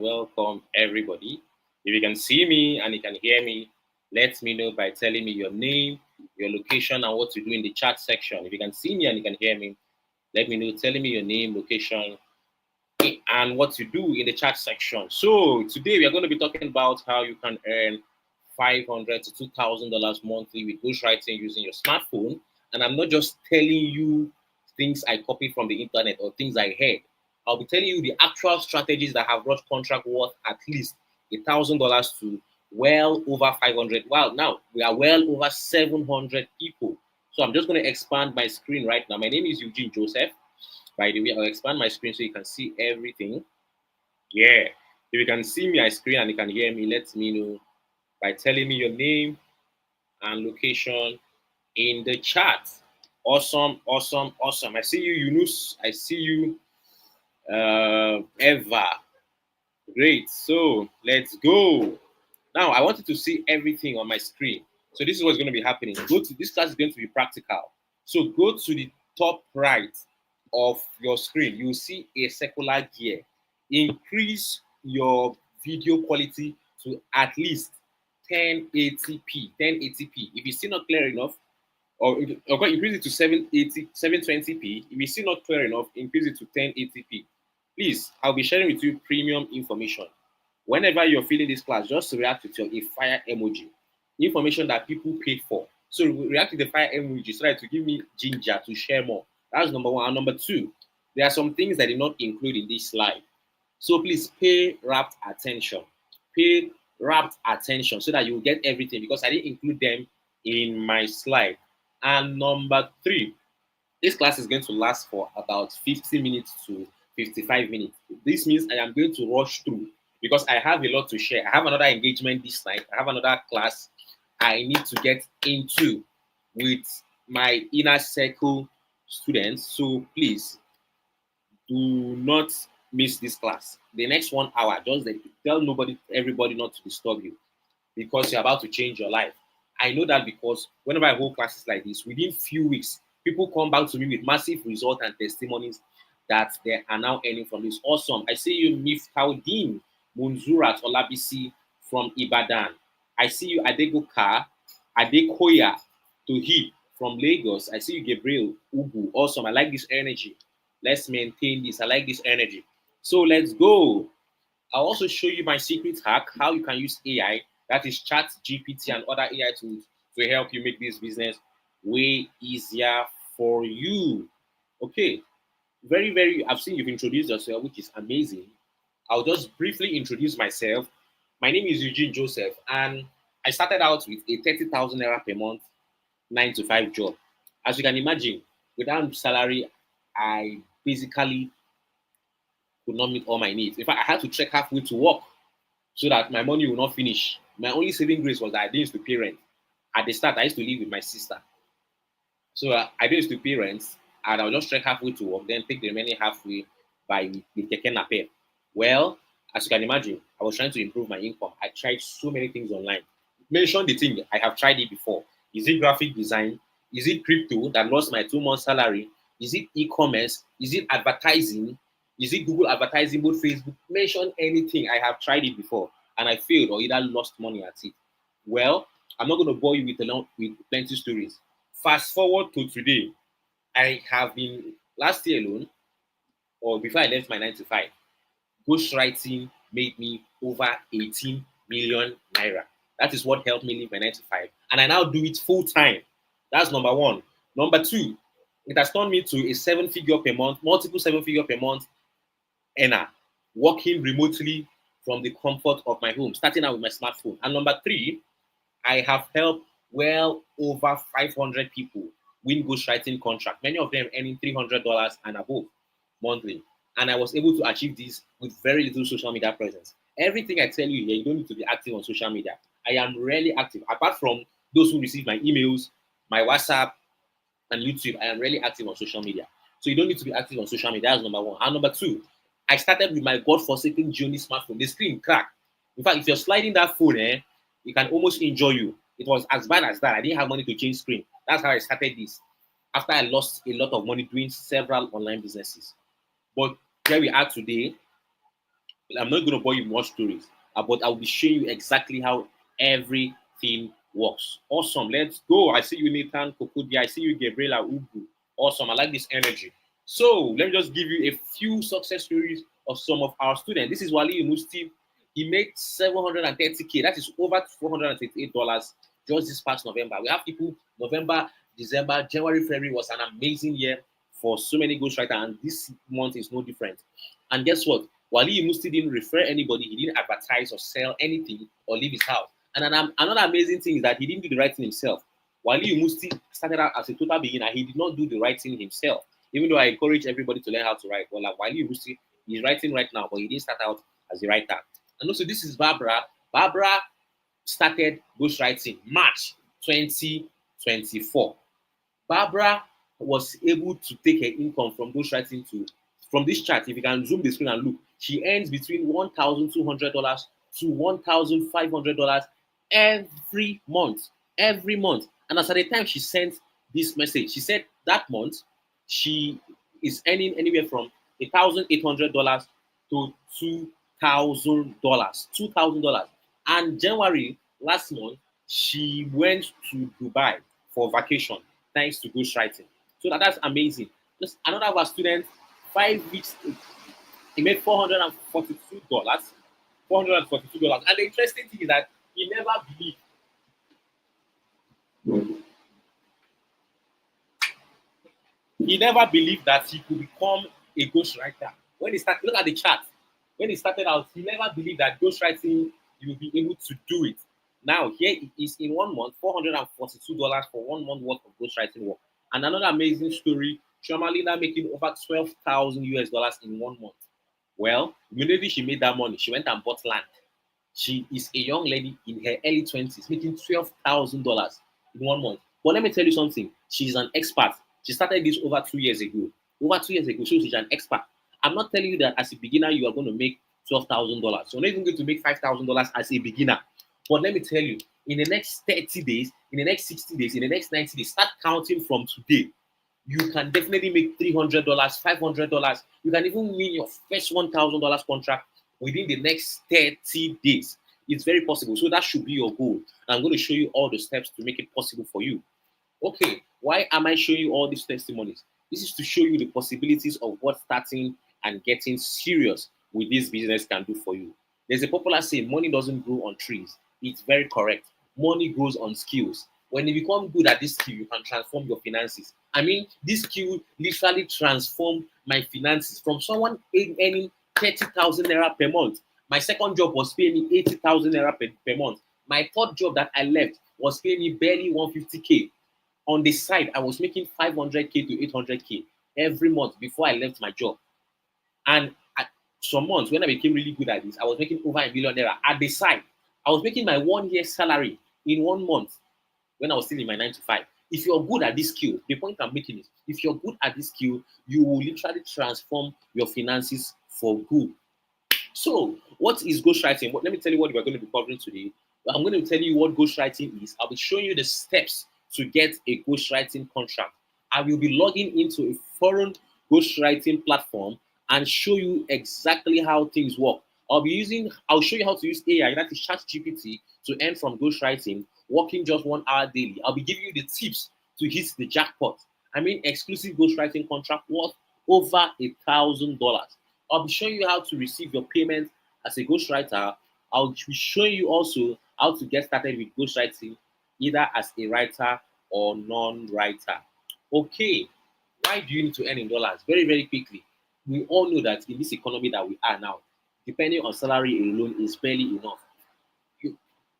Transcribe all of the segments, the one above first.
Welcome, everybody. If you can see me and you can hear me, let me know by telling me your name, your location, and what to do in the chat section. If you can see me and you can hear me, let me know telling me your name, location, and what to do in the chat section. So today we are going to be talking about how you can earn $500 to $2,000 monthly with ghostwriting using your smartphone. And I'm not just telling you things I copied from the internet or things I heard. I'll be telling you the actual strategies that have brought contract worth at least $1,000 to well over 500. Well, now we are well over 700 people. So I'm just going to expand my screen right now. My name is Eugene Joseph. By the way, I'll expand my screen so you can see everything. Yeah. If you can see my screen and you can hear me, let me know by telling me your name and location in the chat. Awesome, awesome, awesome. I see you, Yunus. I see you, Eva. Great. So let's go. Now I wanted to see everything on my screen. So this is what's going to be happening. Go to this class is going to be practical. So go to the top right of your screen. You will see a circular gear. Increase your video quality to at least 1080p. 1080p. If it's still not clear enough, or increase it to 780, 720p. If it's still not clear enough, increase it to 1080p. Please, I'll be sharing with you premium information. Whenever you're feeling this class, just react with a fire emoji. Information that people paid for. So react with the fire emoji so that to give me ginger to share more. That's number one. And number two, there are some things that did not include in this slide. So please pay rapt attention. Pay rapt attention so that you will get everything because I didn't include them in my slide. And number three, this class is going to last for about 50 minutes to 55 minutes. This means I am going to rush through because I have a lot to share. I have another engagement this night. I have another class I need to get into with my inner circle students. So please do not miss this class. The next 1 hour, just tell everybody not to disturb you because you're about to change your life. I know that because whenever I hold classes like this, within few weeks, people come back to me with massive results and testimonies that they are now earning from this. Awesome. I see you, Miftaudin Munzurat Olabisi from Ibadan. I see you, Adegoka, Adekoya Tohi from Lagos. I see you, Gabriel Ubu. Awesome. I like this energy. Let's maintain this. I like this energy. So let's go. I'll also show you my secret hack, how you can use AI, that is Chat GPT and other AI tools to help you make this business way easier for you. Okay, I've seen you've introduced yourself, which is amazing. I'll just briefly introduce myself. My name is Eugene Joseph, and I started out with a 30,000 naira per month, 9 to 5 job. As you can imagine, without salary, I basically could not meet all my needs. In fact, I had to trek halfway to work so that my money will not finish. My only saving grace was that I didn't used to pay rent. At the start, I used to live with my sister. So I didn't used to pay rent, and I'll just trek halfway to work, then take the remaining halfway by the keke napep. Well, as you can imagine, I was trying to improve my income. I tried so many things online. Mention the thing, I have tried it before. Is it graphic design? Is it crypto that lost my 2 months salary? Is it e-commerce? Is it advertising? Is it Google advertising, both Facebook? Mention anything. I have tried it before and I failed or either lost money at it. Well, I'm not going to bore you with plenty stories. Fast forward to today. I have been last year alone, or before I left my 9 to 5, ghostwriting made me over 18 million naira. That is what helped me leave my 9 to 5. And I now do it full time. That's number one. Number two, it has turned me to a 7 figure per month, multiple 7 figure per month earner, working remotely from the comfort of my home, starting out with my smartphone. And number three, I have helped well over 500 people win ghostwriting contract, many of them earning $300 and above monthly. And I was able to achieve this with very little social media presence. Everything I tell you here, you don't need to be active on social media. I am rarely active. Apart from those who receive my emails, my WhatsApp, and YouTube, I am rarely active on social media. So you don't need to be active on social media. That's number one. And number two, I started with my God-forsaken Johnny smartphone. The screen cracked. In fact, if you're sliding that phone, it can almost injure you. It was as bad as that. I didn't have money to change screen. That's how I started this. After I lost a lot of money doing several online businesses. But here we are today. I'm not going to bore you with more stories, but I'll be showing you exactly how everything works. Awesome. Let's go. I see you, Nathan Kokudi. I see you, Gabriela Ubu. Awesome. I like this energy. So let me just give you a few success stories of some of our students. This is Wali Musti. He made 730K. That is over $438 just this past November. We have people November, December, January, February was an amazing year for so many ghostwriters, and this month is no different. And guess what? Wali Musti didn't refer anybody, he didn't advertise or sell anything or leave his house. And another amazing thing is that he didn't do the right thing himself. Wali Musti started out as a total beginner. He did not do the right thing himself. Even though I encourage everybody to learn how to write. Well, like Wali Musti, he's writing right now, but he didn't start out as a writer. And also, this is Barbara. Barbara started ghostwriting March 2024. Barbara was able to take her income from ghostwriting to from this chart. If you can zoom the screen and look, she earns between $1,200 to $1,500 every month. Every month. And as at the time she sent this message, she said that month she is earning anywhere from $1,800 to $2,000. $2,000. And January last month, she went to Dubai for vacation thanks to ghostwriting. So that's amazing. Just another of our students, 5 weeks, he made $442. $442. And the interesting thing is that he never believed. He never believed that he could become a ghostwriter. When he started, look at the chart. When he started out, he never believed that ghostwriting, you will be able to do it. Now, here it is in 1 month, $442 for 1 month worth of ghostwriting work. And another amazing story, Shamalina making over 12,000 US dollars in 1 month. Well, immediately she made that money, she went and bought land. She is a young lady in her early 20s making $12,000 in 1 month. But let me tell you something, she's an expert. She started this over 2 years ago. Over 2 years ago, so she's an expert. I'm not telling you that as a beginner you are going to make $12,000. You're not even going to make $5,000 as a beginner. But let me tell you, in the next 30 days, in the next 60 days, in the next 90 days, start counting from today. You can definitely make $300, $500. You can even win your first $1,000 contract within the next 30 days. It's very possible. So that should be your goal. I'm going to show you all the steps to make it possible for you. Okay, why am I showing you all these testimonies? This is to show you the possibilities of what starting and getting serious with this business can do for you. There's a popular saying, money doesn't grow on trees. It's very correct. Money grows on skills. When you become good at this skill, you can transform your finances. I mean, this skill literally transformed my finances from someone earning 30,000 naira per month. My second job was paying me 80,000 naira per month. My third job that I left was paying me barely 150K. On the side, I was making 500K to 800K every month before I left my job. And at some months, when I became really good at this, I was making over $1 million at the side. I was making my 1 year salary in 1 month when I was still in my 9 to 5. If you're good at this skill, the point I'm making is, if you're good at this skill, you will literally transform your finances for good. So, what is ghostwriting? Let me tell you what we're going to be covering today. I'm going to tell you what ghostwriting is. I'll be showing you the steps to get a ghostwriting contract. I will be logging into a foreign ghostwriting platform and show you exactly how things work. I'll show you how to use AI, that is ChatGPT, to earn from ghostwriting, working just 1 hour daily. I'll be giving you the tips to hit the jackpot. I mean, exclusive ghostwriting contract worth over $1,000. I'll be showing you how to receive your payment as a ghostwriter. I'll be showing you also how to get started with ghostwriting, either as a writer or non-writer. Okay, why do you need to earn in dollars? Very, very quickly. We all know that in this economy that we are now, depending on salary alone is barely enough.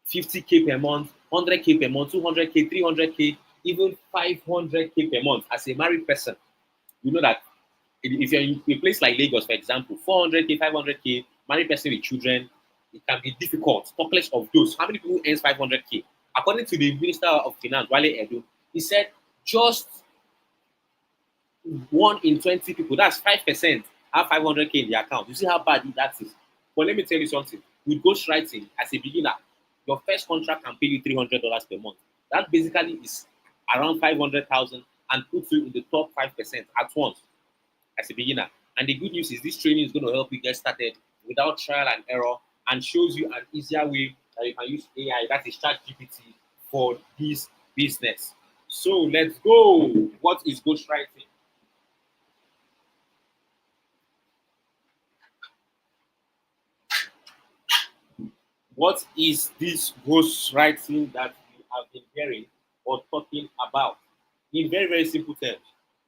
50K per month, 100K per month, 200K, 300K, even 500K per month as a married person. You know that if you're in a place like Lagos, for example, 400K, 500K, married person with children, it can be difficult. Talk less of those. How many people earns 500K? According to the Minister of Finance, Wale Edo, he said just 1 in 20 people, that's 5%, have 500K in their account. You see how bad that is. But let me tell you something. With ghostwriting, as a beginner, your first contract can pay you $300 per month. That basically is around 500,000 and puts you in the top 5% at once as a beginner. And the good news is this training is going to help you get started without trial and error, and shows you an easier way that you can use AI, that is ChatGPT, for this business. So let's go. What is ghostwriting? What is this ghostwriting that you have been hearing or talking about? In very, very simple terms,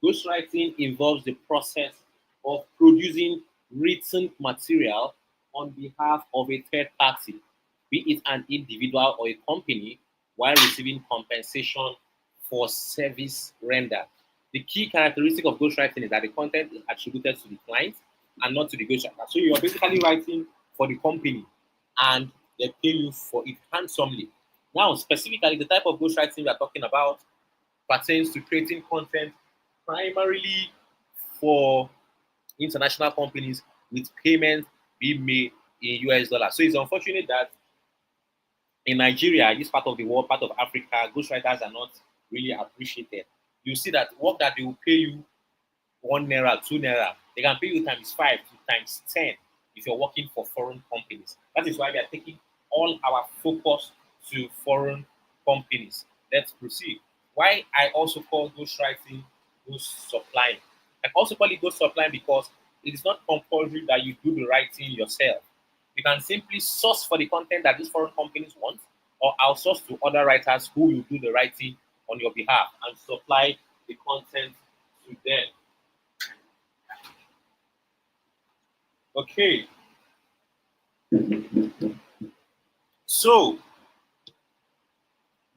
ghostwriting involves the process of producing written material on behalf of a third party, be it an individual or a company, while receiving compensation for service rendered. The key characteristic of ghostwriting is that the content is attributed to the client and not to the ghostwriter. So you're basically writing for the company and they pay you for it handsomely. Now, specifically, the type of ghostwriting we are talking about pertains to creating content primarily for international companies with payments being made in US dollars. So it's unfortunate that in Nigeria, this part of the world, part of Africa, ghostwriters are not really appreciated. You see that work that they will pay you 1 naira, 2 naira, they can pay you times five to times 10 if you're working for foreign companies. That is why we are taking all our focus to foreign companies. Let's proceed. Why I also call ghostwriting ghost supplying. I also call it ghost supplying because it is not compulsory that you do the writing yourself. You can simply source for the content that these foreign companies want, or outsource to other writers who will do the writing on your behalf and supply the content to them. Okay, so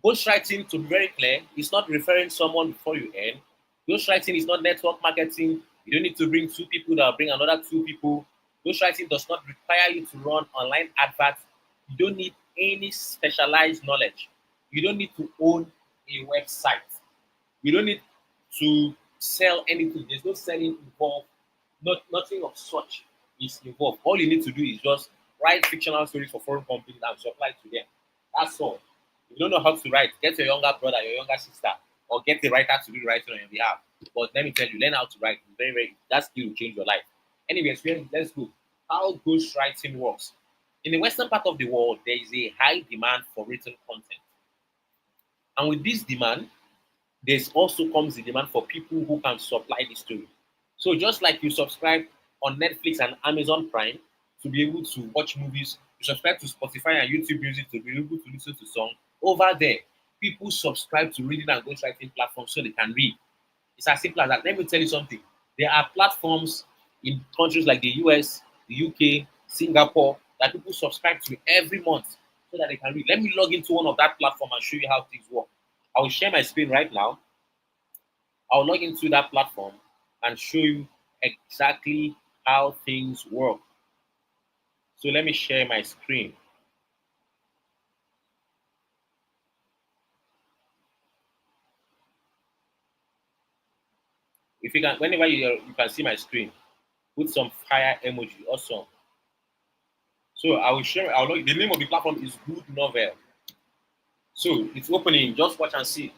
ghostwriting, to be very clear, is not referring someone before you earn. Ghostwriting is not network marketing. You don't need to bring two people that will bring another two people. Ghostwriting does not require you to run online adverts. You don't need any specialized knowledge. You don't need to own a website. You don't need to sell anything. There's no selling involved. Nothing of such is involved. All you need to do is just write fictional stories for foreign companies and supply to them. That's all. If you don't know how to write, get your younger brother, your younger sister, or get a writer to do the writing on your behalf. But let me tell you, learn how to write. It's very, very, that skill will change your life. Anyways, let's go. How ghostwriting works. In the western part of the world, there is a high demand for written content. And with this demand, there's also comes the demand for people who can supply the story. So just like you subscribe on Netflix and Amazon Prime to be able to watch movies, you subscribe to Spotify and YouTube Music to be able to listen to songs. Over there, people subscribe to reading and ghostwriting platforms so they can read. It's as simple as that. Let me tell you something. There are platforms in countries like the US, the UK, Singapore that people subscribe to every month so that they can read. Let me log into one of that platform and show you how things work. I will share my screen right now. I'll log into that platform and show you exactly how things work. So let me share my screen. If you can, whenever you can see my screen, put some fire emoji. Awesome. So I will share. I'll log, the name of the platform is Good Novel. So it's opening. Just watch and see.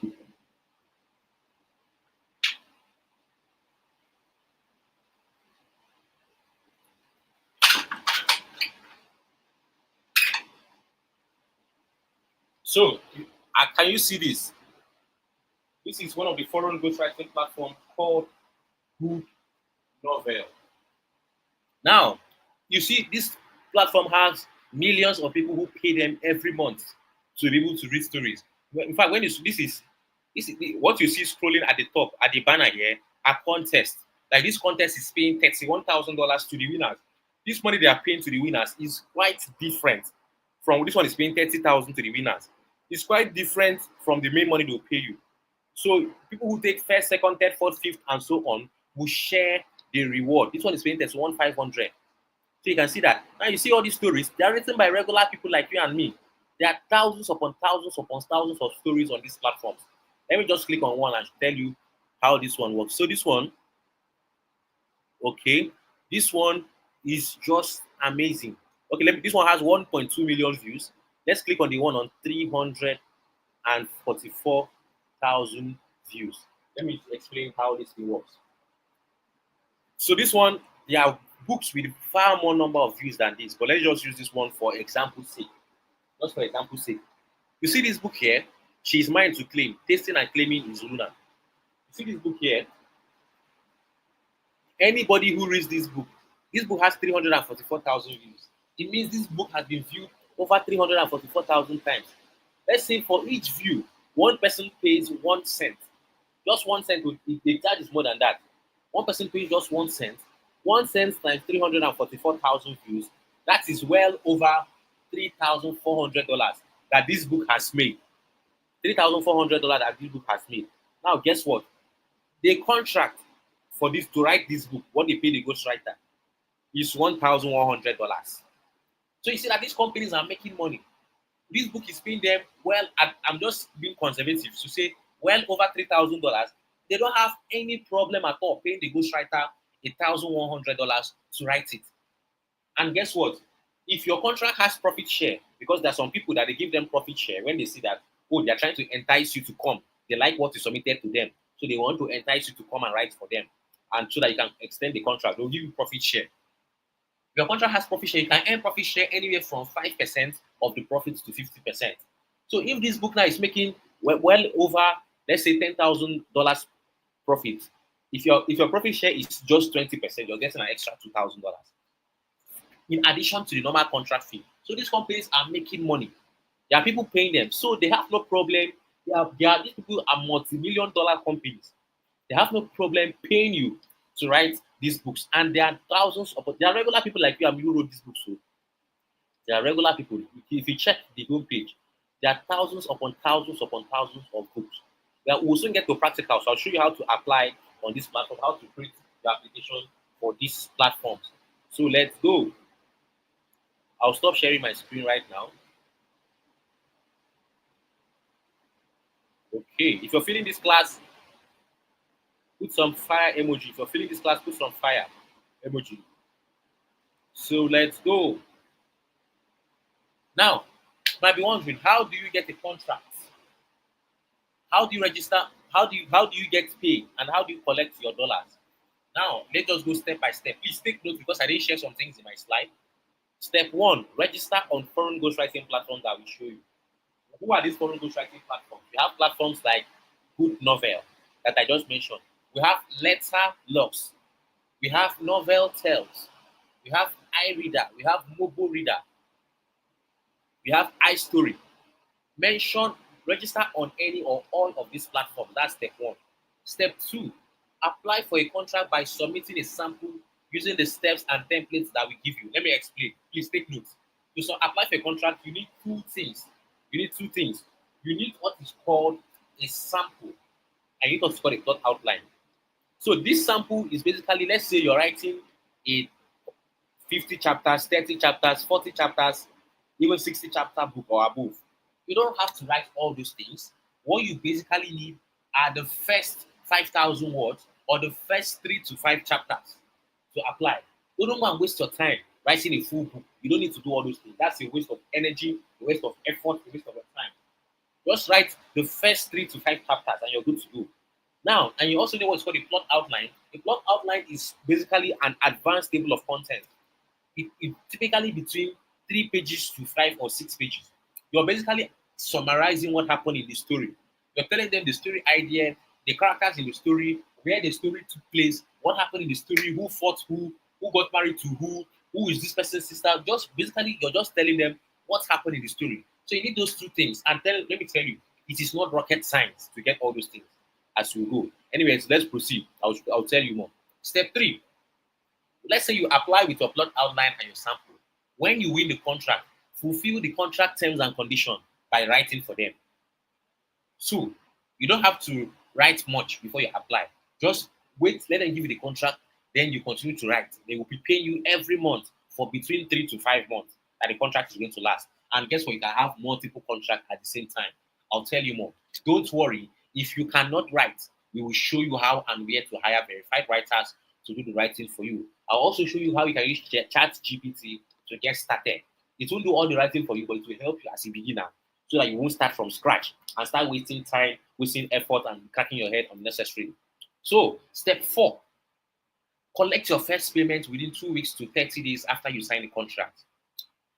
So can you see this? This is one of the foreign ghostwriting platforms called Good Novel. Now, you see, this platform has millions of people who pay them every month to be able to read stories. In fact, when you this is what you see scrolling at the top at the banner here are contests. Like this contest is paying $31,000 to the winners. This money they are paying to the winners is quite different from this one is paying 30,000 to the winners. It's quite different from the main money they'll pay you. So people who take first, second, third, fourth, fifth, and so on will share the reward. This one is paying 31,500. So you can see that. Now you see all these stories, they are written by regular people like you and me. There are thousands upon thousands of stories on these platforms. Let me just click on one and tell you how this one works. So this one, okay, this one is just amazing. Okay, this one has 1.2 million views. Let's click on the one on 344,000 views. Let me explain how this thing works. So this one, books with far more number of views than this, but let's just use this one for example's sake. Just for example's sake. You see this book here? She's Mine to Claim, Tasting and Claiming is Luna. You see this book here? Anybody who reads this book has 344,000 views. It means this book has been viewed over 344,000 times. Let's say for each view, one person pays 1 cent. Just 1 cent, the charge is more than that. One person pays just 1 cent. 1 cent times 344,000 views, that is well over $3,400 that this book has made. $3,400 that this book has made. Now, guess what? The contract for this to write this book, what they pay the ghostwriter, is $1,100. So you see that these companies are making money. This book is paying them well. I'm just being conservative to say well over $3,000. They don't have any problem at all paying the ghostwriter $1,100 to write it. And guess what? If your contract has profit share, because there are some people that they give them profit share when they see that, oh, they're trying to entice you to come. They like what you submitted to them. So they want to entice you to come and write for them. And so that you can extend the contract, they'll give you profit share. If your contract has profit share, you can earn profit share anywhere from 5% of the profits to 50%. So if this book now is making well over, let's say, $10,000 profit, if your profit share is just 20%, you're getting an extra $2,000 in addition to the normal contract fee. So these companies are making money. There are people paying them, so they have no problem. These people are multi-million-dollar companies. They have no problem paying you to write these books, and there are there are regular people like you and me who wrote these books. So there are regular people. If you check the homepage, there are thousands upon thousands upon thousands of books. We'll soon get to practical, so I'll show you how to apply on this platform, how to create the application for these platforms. So let's go. I'll stop sharing my screen right now. Okay, if you're feeling this class, put some fire emoji. If you're feeling this class, put some fire emoji. So let's go. Now, you might be wondering, how do you get a contract? How do you register? How do you get paid? And how do you collect your dollars? Now, let's just go step by step. Please take note because I didn't share some things in my slide. Step 1, register on foreign ghostwriting platforms that will show you. Who are these foreign ghostwriting platforms? We have platforms like Good Novel that I just mentioned. We have Letter Lux. We have Novel Tales. We have iReader. We have Mobile Reader. We have iStory. Register on any or all of these platforms. That's step 1. Step 2, apply for a contract by submitting a sample using the steps and templates that we give you. Let me explain. Please take notes. To apply for a contract, you need two things. You need what is called a sample, and you need what is called a plot outline. So this sample is basically, let's say you're writing a 50 chapters, 30 chapters, 40 chapters, even 60 chapter book or above. You don't have to write all those things. What you basically need are the first 5,000 words or the first 3 to 5 chapters to apply. Don't go and waste your time writing a full book. You don't need to do all those things. That's a waste of energy, a waste of effort, a waste of your time. Just write the first 3 to 5 chapters and you're good to go. Now, and you also know what's called a plot outline. A plot outline is basically an advanced table of content. It typically between 3 pages to 5 or 6 pages. You're basically summarizing what happened in the story. You're telling them the story idea, the characters in the story, where the story took place, what happened in the story, who fought who got married to who is this person's sister. Just basically, you're just telling them what's happened in the story. So you need those 2 things. And let me tell you, it is not rocket science to get all those things as we go. Anyways, let's proceed. I'll tell you more. Step 3. Let's say you apply with your plot outline and your sample. When you win the contract, fulfill the contract terms and conditions by writing for them. So you don't have to write much before you apply. Just wait, let them give you the contract, then you continue to write. They will be paying you every month for between 3 to 5 months that the contract is going to last. And guess what? You can have multiple contracts at the same time. I'll tell you more. Don't worry. If you cannot write, we will show you how and where to hire verified writers to do the writing for you. I'll also show you how you can use ChatGPT to get started. It won't do all the writing for you, but it will help you as a beginner so that you won't start from scratch and start wasting time, wasting effort, and cracking your head unnecessarily. So, step 4, Collect your first payment within 2 weeks to 30 days after you sign the contract.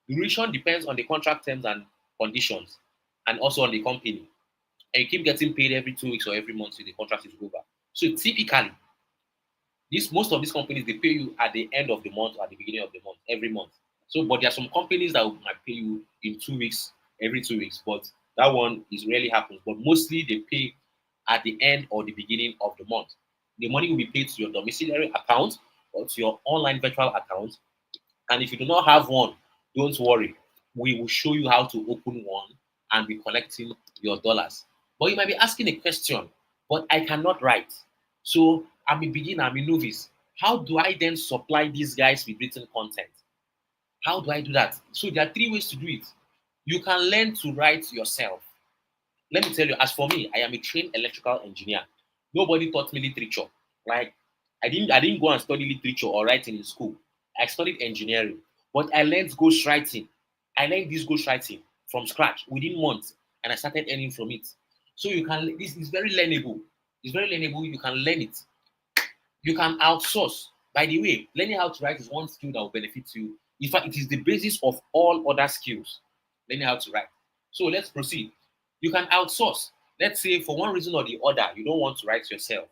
Duration depends on the contract terms and conditions, and also on the company. And you keep getting paid every 2 weeks or every month till the contract is over. So typically, most of these companies, they pay you at the end of the month or at the beginning of the month, every month. So, but there are some companies that might pay you in 2 weeks, every 2 weeks, but that one is rarely happens. But mostly they pay at the end or the beginning of the month. The money will be paid to your domiciliary account or to your online virtual account. And if you do not have one, don't worry. We will show you how to open one and be collecting your dollars. But you might be asking a question, but I cannot write. So I'm a beginner, I'm a novice. How do I then supply these guys with written content? How do I do that? So there are 3 ways to do it. You can learn to write yourself. Let me tell you, as for me, I am a trained electrical engineer. Nobody taught me literature. Like I didn't go and study literature or writing in school. I studied engineering, but I learned ghostwriting. I learned this ghostwriting from scratch within months, and I started earning from it. So you can. This is very learnable. It's very learnable. You can learn it. You can outsource. By the way, learning how to write is one skill that will benefit you. In fact, it is the basis of all other skills. Learning how to write. So let's proceed. You can outsource. Let's say for one reason or the other, you don't want to write yourself.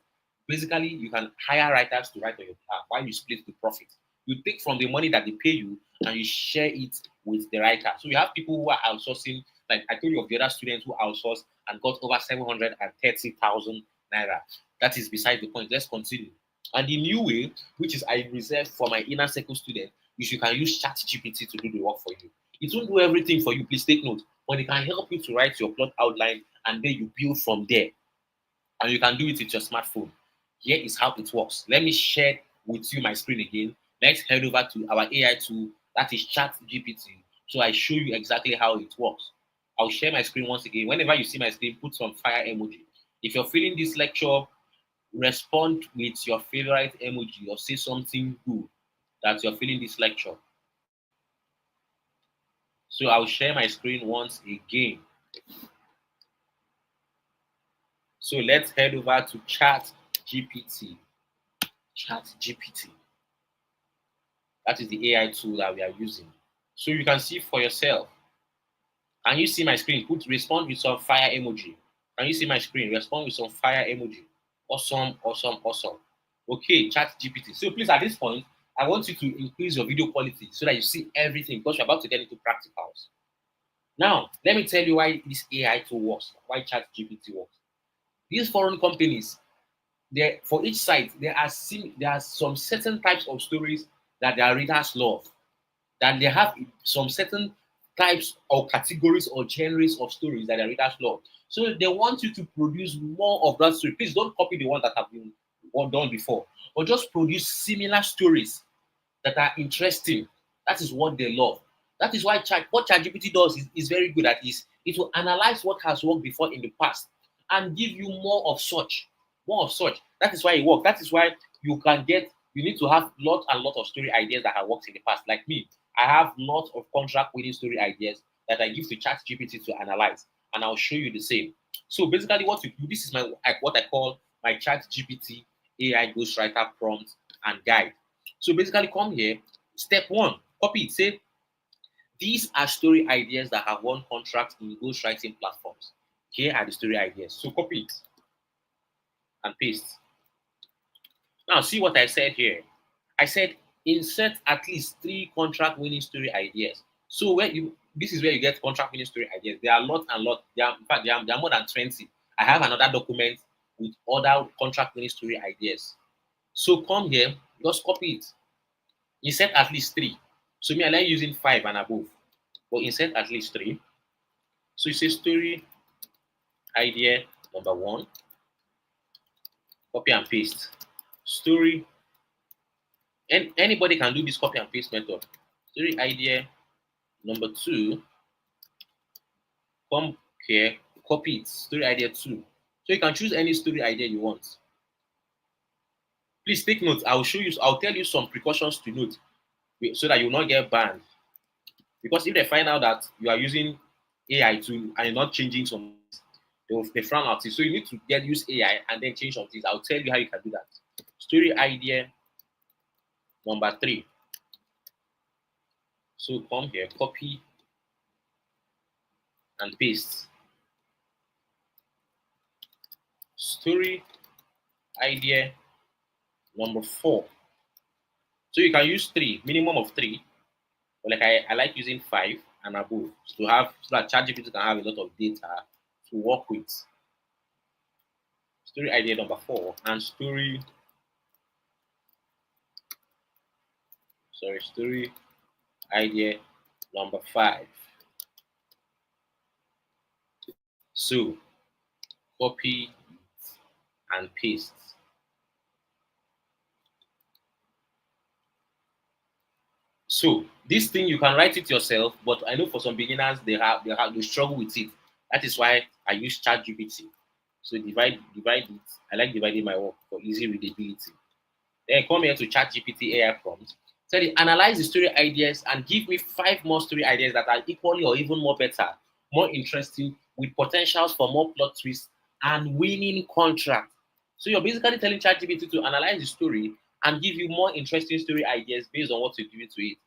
Basically, you can hire writers to write on your behalf while you split the profit. You take from the money that they pay you and you share it with the writer. So you have people who are outsourcing, like I told you of the other students who outsourced and got over 730,000 naira. That is beside the point. Let's continue. And the new way, which is I reserve for my inner circle student, is you can use ChatGPT to do the work for you. It won't do everything for you. Please take note. But it can help you to write your plot outline and then you build from there. And you can do it with your smartphone. Here is how it works. Let me share with you my screen again. Let's head over to our AI tool, that is ChatGPT. So I show you exactly how it works. I'll share my screen once again. Whenever you see my screen, put some fire emoji. If you're feeling this lecture, respond with your favorite emoji or say something good that you're feeling this lecture. So I'll share my screen once again. So let's head over to ChatGPT. ChatGPT. That is the AI tool that we are using. So you can see for yourself. Can you see my screen? Put respond with some fire emoji. Can you see my screen? Respond with some fire emoji. Awesome, awesome, awesome. Okay, ChatGPT. So please, at this point, I want you to increase your video quality so that you see everything because you're about to get into practicals. Now, let me tell you why this AI tool works, why ChatGPT works. These foreign companies, for each site, there are some certain types of stories that their readers love. That they have some certain types or categories or genres of stories that their readers love. So they want you to produce more of that story. Please don't copy the one that have been done before, but just produce similar stories that are interesting. That is what they love. That is why what ChatGPT does is very good at is it will analyze what has worked before in the past and give you more of such. More of such. That is why it works. That is why you need to have lot and lot of story ideas that have worked in the past. Like me, I have lots of contract winning story ideas that I give to ChatGPT to analyze, and I'll show you the same. So basically, what you do, this is what I call my ChatGPT AI ghostwriter prompt and guide. So basically, come here. Step one, copy it. Say, these are story ideas that have won contracts in ghostwriting platforms. Here are the story ideas. So copy it and paste. Now, see what I said here. I said insert at least 3 contract winning story ideas. So this is where you get contract winning story ideas. There are a lot and lot. In fact, there are more than 20. I have another document with other contract winning story ideas. So come here, just copy it. Insert at least 3. So me, I like using 5 and above. But insert at least 3. So you say story idea number 1. Copy and paste. Story. And anybody can do this copy and paste method. Story idea number 2. Come here, copy it. Story idea 2. So you can choose any story idea you want. Please take note. I'll tell you some precautions to note so that you will not get banned. Because if they find out that you are using AI tool and you're not changing some, they frown at it. So you need to use AI and then change some things. I'll tell you how you can do that. Story idea Number 3. So come here, copy and paste. Story idea number 4. So you can use 3, minimum of 3. But like I like using 5 and above to have so that ChatGPT can have a lot of data to work with. Story idea number 4 and story idea number 5. So copy and paste. So this thing you can write it yourself, but I know for some beginners they struggle with it. That is why I use ChatGPT. So divide it. I like dividing my work for easy readability. Then come here to ChatGPT AI prompt. Tell it analyze the story ideas and give me 5 more story ideas that are equally or even more better, more interesting, with potentials for more plot twists and winning contract. So you're basically telling ChatGPT to analyze the story and give you more interesting story ideas based on what you're giving to it,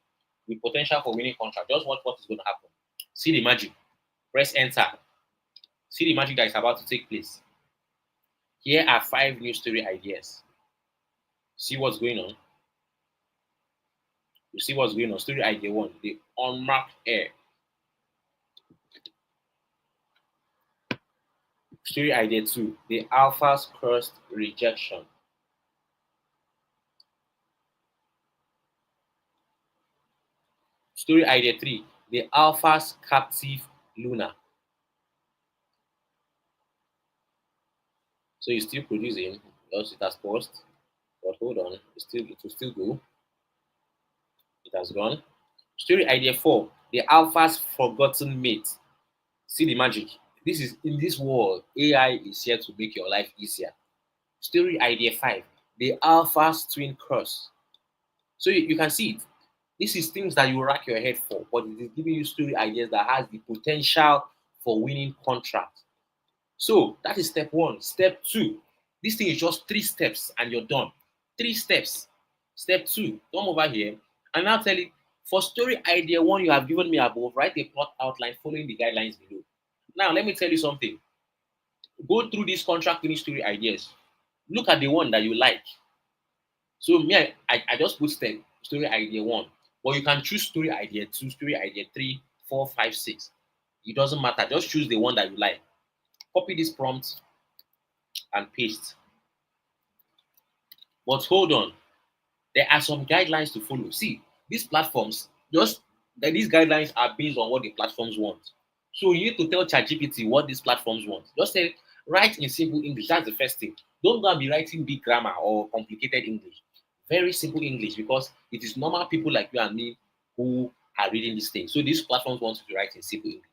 with potential for winning contract. Just watch what is going to happen. See the magic. Press enter. See the magic that is about to take place. Here are 5 new story ideas. See what's going on. You see what's going on. Story idea 1, the unmarked air. Story idea 2, the alpha's cursed rejection. Story idea 3, the alpha's captive Luna. So it's still producing, because it has paused. But hold on, it will still go. It has gone. Story idea 4, the alpha's forgotten mate. See the magic. This is in this world, AI is here to make your life easier. Story idea 5, the alpha's twin curse. So you can see it. This is things that you rack your head for, but it is giving you story ideas that has the potential for winning contracts. So that is step 1. Step 2, this thing is just 3 steps and you're done. 3 steps. Step 2, come over here and now tell it, for story idea 1 you have given me above, write a plot outline following the guidelines below. Now let me tell you something. Go through these contract winning story ideas. Look at the one that you like. So me, I just put story idea 1. But you can choose story idea 2, story idea 3, 4, 5, 6. It doesn't matter. Just choose the one that you like. Copy this prompt and paste. But hold on. There are some guidelines to follow. See, these platforms, these guidelines are based on what the platforms want. So you need to tell ChatGPT what these platforms want. Just say, write in simple English. That's the first thing. Don't go and be writing big grammar or complicated English. Very simple English, because it is normal people like you and me who are reading this thing. So these platforms want you to write in simple English.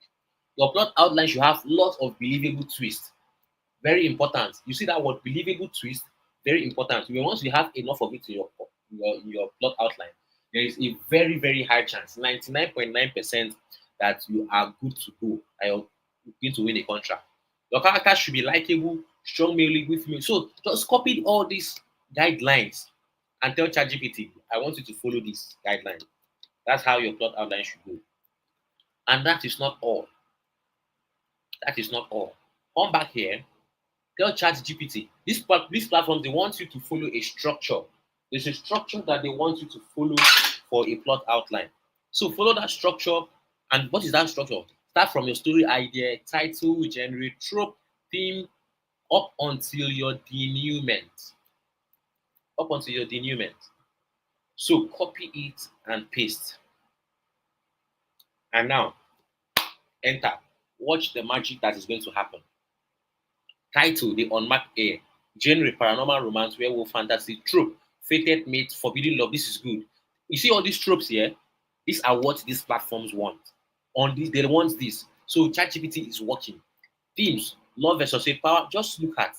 Your plot outline should have lots of believable twists. Very important. You see that word believable twist? Very important. Once you have enough of it in your plot outline, there is a very, very high chance, 99.9%, that you are good to go and you're going to win a contract. Your character should be likable, strong male with me. So just copy all these guidelines and tell ChatGPT, I want you to follow this guideline. That's how your plot outline should go. And that is not all. That is not all. Come back here. Tell ChatGPT, this platform, they want you to follow a structure. There's a structure that they want you to follow for a plot outline. So follow that structure. And what is that structure? Start from your story idea, title, genre, trope, theme, up until your denouement. Up until your denouement. So copy it and paste. And now, enter. Watch the magic that is going to happen. Title, The Unmarked Air. Genre, paranormal romance, werewolf fantasy. Trope, fated mate, forbidden love. This is good. You see all these tropes here? These are what these platforms want. On this, they want this. So ChatGPT is working. Themes, love versus hate, power. Just look at.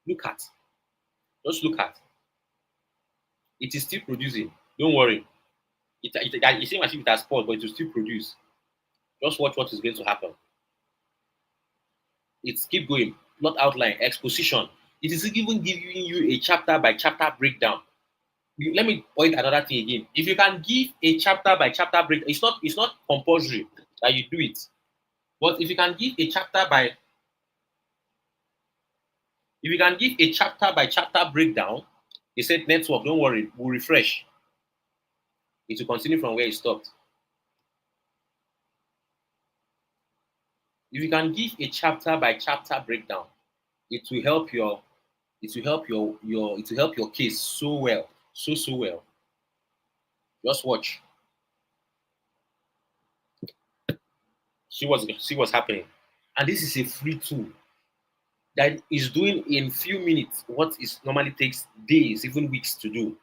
Look at. Just look at. It is still producing. Don't worry. It seems as if it has paused, but it will still produce. Just watch what is going to happen. It's keep going. Plot outline, exposition. It is even giving you a chapter by chapter breakdown. let me point another thing again. If you can give a chapter by chapter break, it's not compulsory that you do it. But if you can give a chapter by chapter breakdown, he said network, don't worry, we'll refresh. It will continue from where it stopped. If you can give a chapter by chapter breakdown, it will help your it will help your case so well, so well. Just watch. See what's happening. And this is a free tool that is doing in few minutes what is normally takes days, even weeks to do.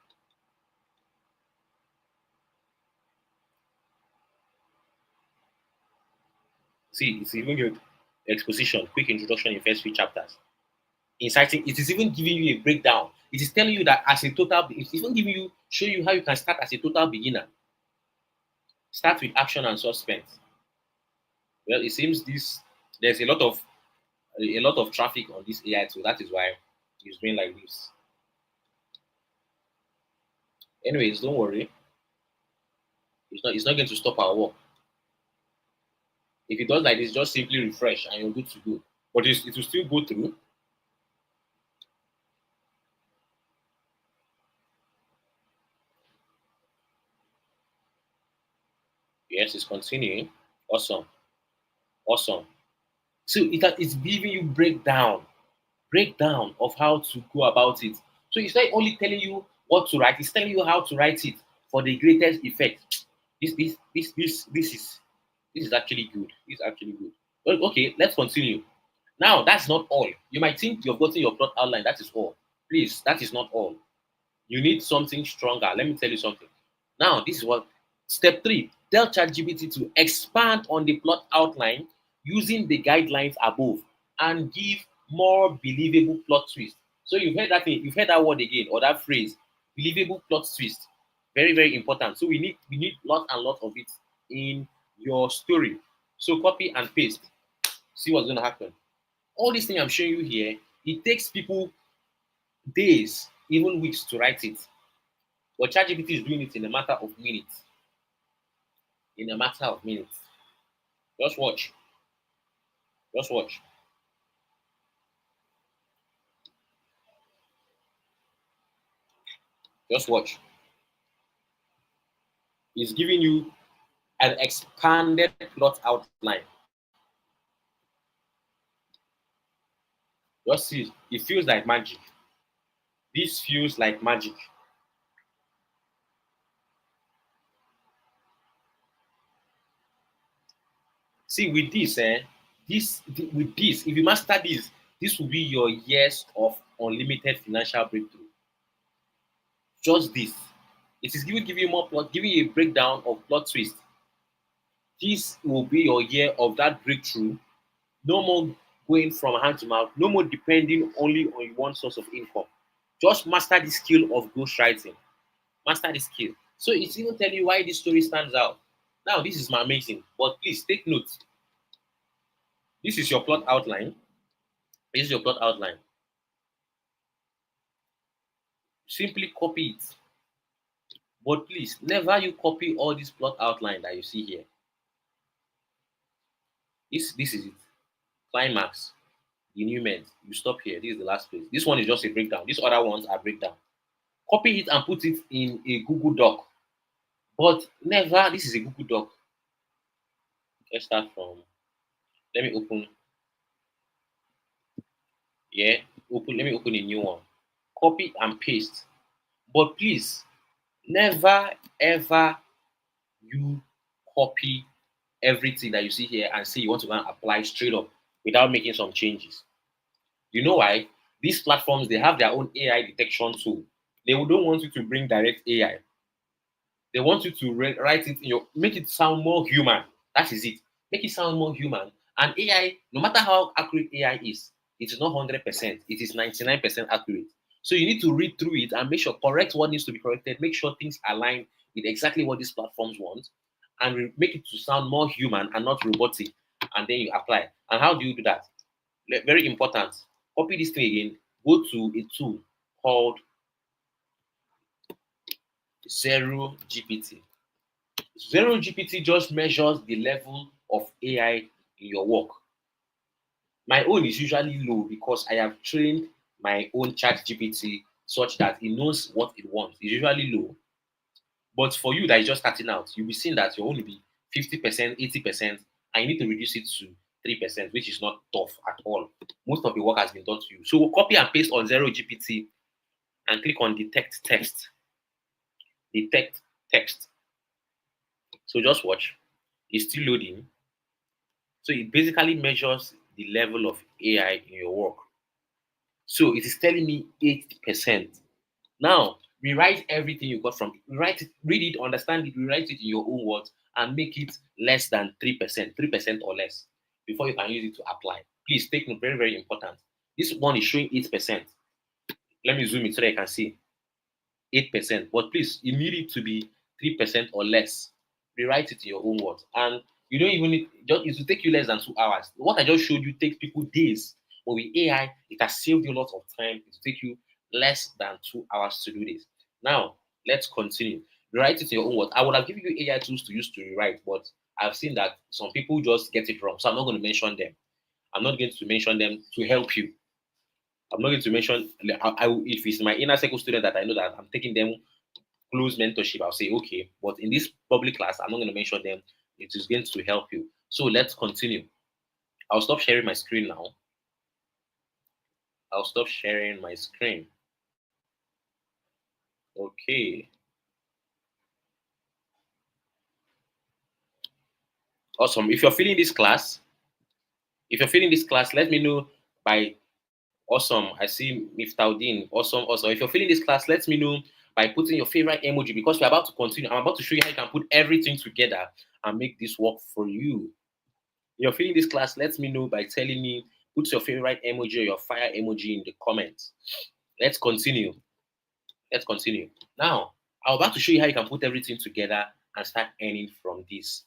See, it's even good exposition, quick introduction in first few chapters. Inciting, it is even giving you a breakdown. It is telling you that as a total, it's even giving you, show you how you can start as a total beginner. Start with action and suspense. Well, it seems there's a lot of traffic on this AI tool. That is why it's doing like this. Anyways, don't worry. It's not going to stop our work. If it does like this, just simply refresh and you're good to go. But it will still go through. Yes, it's continuing. Awesome. Awesome. So it's giving you breakdown of how to go about it. So it's not only telling you what to write, it's telling you how to write it for the greatest effect. This is actually good. This is actually good. Well, okay, let's continue. Now, that's not all. You might think you've gotten your plot outline. That is all. Please, that is not all. You need something stronger. Let me tell you something. Now, this is what step three. Tell ChatGPT to expand on the plot outline using the guidelines above and give more believable plot twist. So you've heard that thing, you've heard that word again or that phrase, believable plot twist. Very, very important. So we need lot and lot of it in your story. So copy and paste. See what's gonna happen. All these things I'm showing you here, it takes people days, even weeks to write it. But ChatGPT is doing it in a matter of minutes. In a matter of minutes. Just watch. Just watch. Just watch. It's giving you an expanded plot outline. Just see, it feels like magic. This feels like magic. See, with this, with this, if you master this, this will be your years of unlimited financial breakthrough. Just this. It is giving you more plot, giving you a breakdown of plot twist. This will be your year of that breakthrough. No more going from hand to mouth. No more depending only on one source of income. Just master the skill of ghostwriting. Master the skill. So it's even telling you why this story stands out. Now, this is amazing, but please take note. This is your plot outline. This is your plot outline. Simply copy it. But please, never you copy all this plot outline that you see here. This is it. Climax. Denouement. You stop here. This is the last place. This one is just a breakdown. These other ones are breakdown. Copy it and put it in a Google Doc. But never, this is a Google Doc. Let's start from, let me open, yeah, let me open a new one. Copy and paste. But please, never ever you copy everything that you see here and say you want to go and apply straight up without making some changes. You know why? These platforms, they have their own AI detection tool. They don't want you to bring direct AI. They want you to write it in make it sound more human. That is it. Make it sound more human. And AI, no matter how accurate AI is, it is not 100%. It is 99% accurate. So you need to read through it and make sure correct what needs to be corrected. Make sure things align with exactly what these platforms want, and make it to sound more human and not robotic. And then you apply. And how do you do that? Very important. Copy this thing again. Go to a tool called Zero GPT. Zero GPT just measures the level of AI in your work. My own is usually low because I have trained my own chat GPT such that it knows what it wants. It's usually low. But for you that is just starting out, you'll be seeing that you'll only be 50%, 80%, and you need to reduce it to 3%, which is not tough at all. Most of the work has been done to you. So we'll copy and paste on Zero GPT and click on detect text. Detect text. So just watch. It's still loading. So it basically measures the level of AI in your work. So it is telling me 8%. Now, rewrite everything you got from it. Write it, read it, understand it, rewrite it in your own words, and make it less than 3%, 3% or less, before you can use it to apply. Please take note, very, very important. This one is showing 8%. Let me zoom it so that you can see 8%. But please, you need it to be 3% or less. Rewrite it in your own words. And you don't even need, just, it will take you less than 2 hours. What I just showed you takes people days. But with AI, it has saved you a lot of time. It will take you less than 2 hours to do this. Now, let's continue. Rewrite it in your own words. I would have given you AI tools to use to rewrite, but I've seen that some people just get it wrong. So I'm not going to mention them. I'm not going to mention them to help you. I'm not going to mention, if it's my inner circle student that I know that I'm taking them close mentorship, I'll say, okay, but in this public class, I'm not going to mention them. It is going to help you. So let's continue. I'll stop sharing my screen now. I'll stop sharing my screen. Okay. Awesome. If you're feeling this class, let me know by awesome. I see Miftaudin. Awesome, awesome. If you're feeling this class, let me know by putting your favorite emoji because we're about to continue. I'm about to show you how you can put everything together and make this work for you. You're feeling this class, let me know by telling me, put your favorite emoji or your fire emoji in the comments. Let's continue. Let's continue. Now, I'm about to show you how you can put everything together and start earning from this.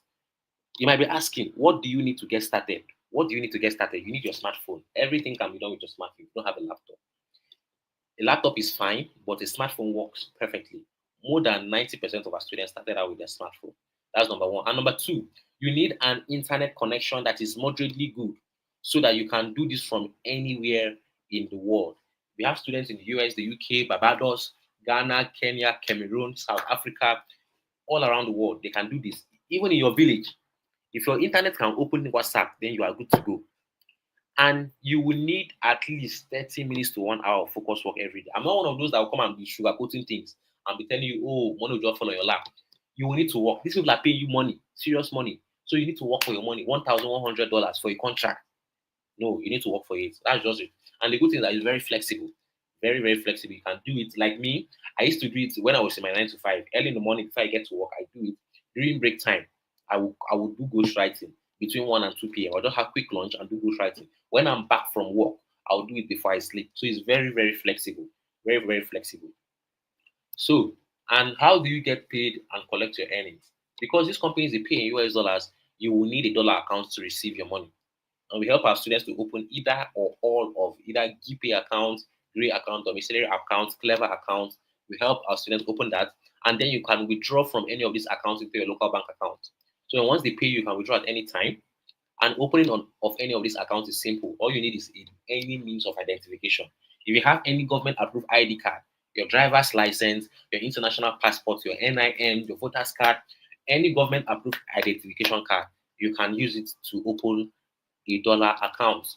You might be asking, what do you need to get started? What do you need to get started? You need your smartphone. Everything can be done with your smartphone. You don't have a laptop. A laptop is fine, but a smartphone works perfectly. More than 90% of our students started out with their smartphone. That's number one. And number two, you need an internet connection that is moderately good so that you can do this from anywhere in the world. We have students in the US, the UK, Barbados, Ghana, Kenya, Cameroon, South Africa, all around the world. They can do this. Even in your village, if your internet can open WhatsApp, then you are good to go. And you will need at least 30 minutes to 1 hour of focus work every day. I'm not one of those that will come and be sugarcoating things and be telling you, oh, money will just fall on your lap. You will need to work. These people are paying you money, serious money. So you need to work for your money, $1,100 for a contract. No, you need to work for it. That's just it. And the good thing is that it's very flexible. Very, very flexible. You can do it. Like me, I used to do it when I was in my 9 to 5. Early in the morning before I get to work, I do it. During break time, I would do ghostwriting between 1 and 2 p.m. I'll just have quick lunch and do ghostwriting. When I'm back from work, I'll do it before I sleep. So it's very, very flexible. Very, very flexible. So, and how do you get paid and collect your earnings? Because these companies they pay in US dollars, you will need a dollar account to receive your money. And we help our students to open either or all of either GPay account, Gray account, domiciliary account, Clever account. We help our students open that, and then you can withdraw from any of these accounts into your local bank account. So once they pay you, you can withdraw at any time. And opening of any of these accounts is simple. All you need is any means of identification. If you have any government approved ID card, your driver's license, your international passport, your NIN, your voter's card, any government approved identification card, you can use it to open a dollar account.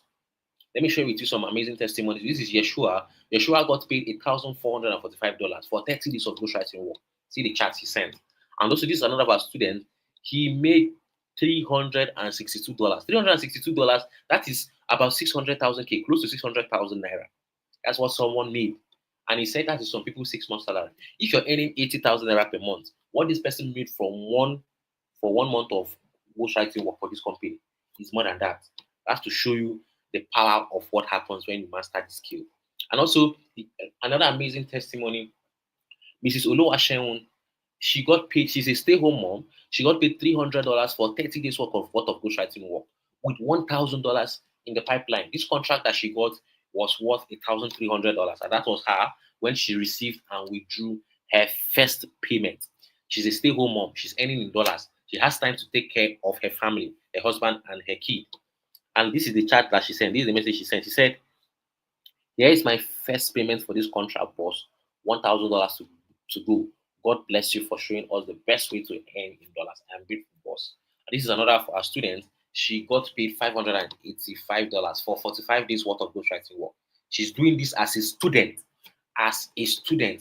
Let me share with you some amazing testimonies. This is Yeshua. Yeshua got paid $1,445 for 30 days of ghostwriting work. See the charts he sent. And also, this is another of our students. He made $362. $362, that is about 600,000 K, close to 600,000 naira. That's what someone made. And he said that is some people's 6 months salary. If you're earning 80,000 naira per month, what this person made for 1 month of ghostwriting work for this company is more than that. That's to show you the power of what happens when you master the skill. And also, another amazing testimony, Mrs. Oluwaseun, she got paid, she's a stay-home mom, she got paid $300 for 30 days worth of ghostwriting work with $1,000 in the pipeline. This contract that she got was worth $1,300, and that was her when she received and withdrew her first payment. She's a stay-home mom. She's earning in dollars. She has time to take care of her family, her husband, and her kid. And this is the chat that she sent. This is the message she sent. She said, "Here is my first payment for this contract, boss. $1,000 to go. God bless you for showing us the best way to earn in dollars. I'm grateful, boss." And this is another for our student. She got paid $585 for 45 days worth of ghostwriting work. She's doing this as a student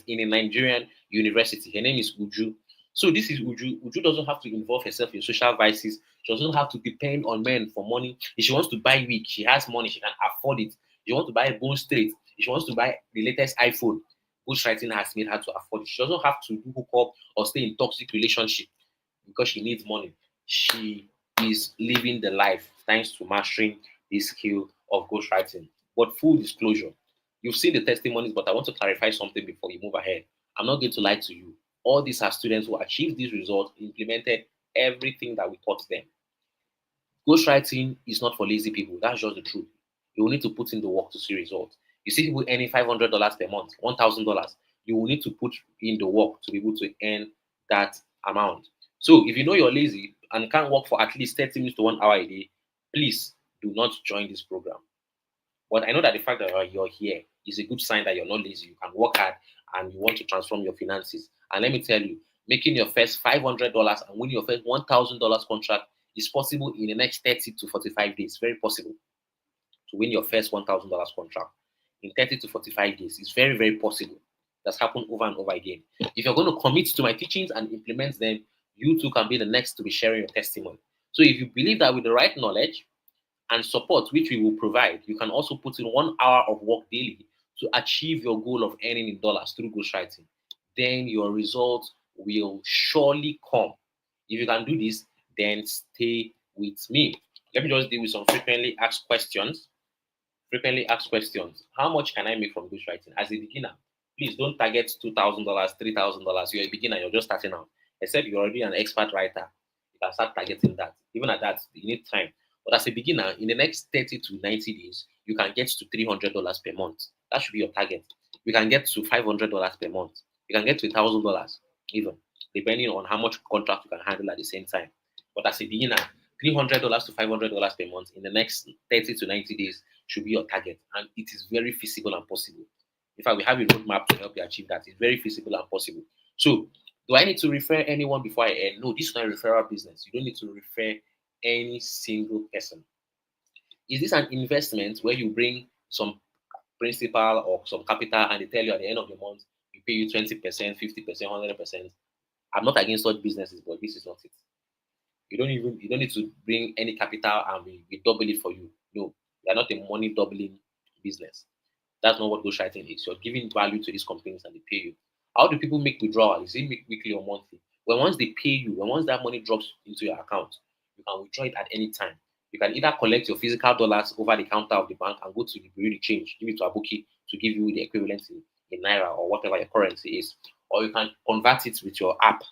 in a Nigerian university. Her name is Uju. So this is Uju. Uju doesn't have to involve herself in social vices. She doesn't have to depend on men for money. If she wants to buy wig, she has money. She can afford it. If she wants to buy a bone straight, if she wants to buy the latest iPhone, ghostwriting has made her to afford it. She doesn't have to do hook up or stay in toxic relationship because she needs money. She is living the life thanks to mastering this skill of ghostwriting. But full disclosure, you've seen the testimonies, but I want to clarify something before you move ahead. I'm not going to lie to you. All these are students who achieved these results, implemented everything that we taught them. Ghostwriting is not for lazy people. That's just the truth. You will need to put in the work to see results. You see people earning $500 per month, $1,000. You will need to put in the work to be able to earn that amount. So if you know you're lazy and can't work for at least 30 minutes to 1 hour a day, please do not join this program. But I know that the fact that you're here is a good sign that you're not lazy. You can work hard and you want to transform your finances. And let me tell you, making your first $500 and winning your first $1,000 contract is possible in the next 30 to 45 days. Very possible to win your first $1,000 contract in 30 to 45 days. It's very, very possible. That's happened over and over again. If you're going to commit to my teachings and implement them, you too can be the next to be sharing your testimony. So if you believe that with the right knowledge and support, which we will provide, you can also put in 1 hour of work daily to achieve your goal of earning in dollars through ghostwriting. Then your results will surely come. If you can do this, then stay with me. Let me just deal with some frequently asked questions. How much can I make from ghostwriting? As a beginner, please don't target $2,000, $3,000. You're a beginner, you're just starting out. Except you're already an expert writer, you can start targeting that. Even at that, you need time. But as a beginner, in the next 30 to 90 days, you can get to $300 per month. That should be your target. You can get to $500 per month. You can get to $1,000 even, depending on how much contract you can handle at the same time. But as a beginner, $300 to $500 per month in the next 30 to 90 days should be your target. And it is very feasible and possible. In fact, we have a roadmap to help you achieve that. It's very feasible and possible. So, do I need to refer anyone before I end? No, this is not a referral business. You don't need to refer any single person. Is this an investment where you bring some principal or some capital and they tell you at the end of the month, we pay you 20%, 50%, 100%? I'm not against such businesses, but this is not it. You don't need to bring any capital and we double it for you. No, you are not a money doubling business. That's not what ghostwriting is. You're giving value to these companies and they pay you. How do people make withdrawal? Is it weekly or monthly? When once they pay you, when once that money drops into your account, you can withdraw it at any time. You can either collect your physical dollars over the counter of the bank and go to the bureau de change, give it to a bookie to give you the equivalent in naira or whatever your currency is, or you can convert it with your app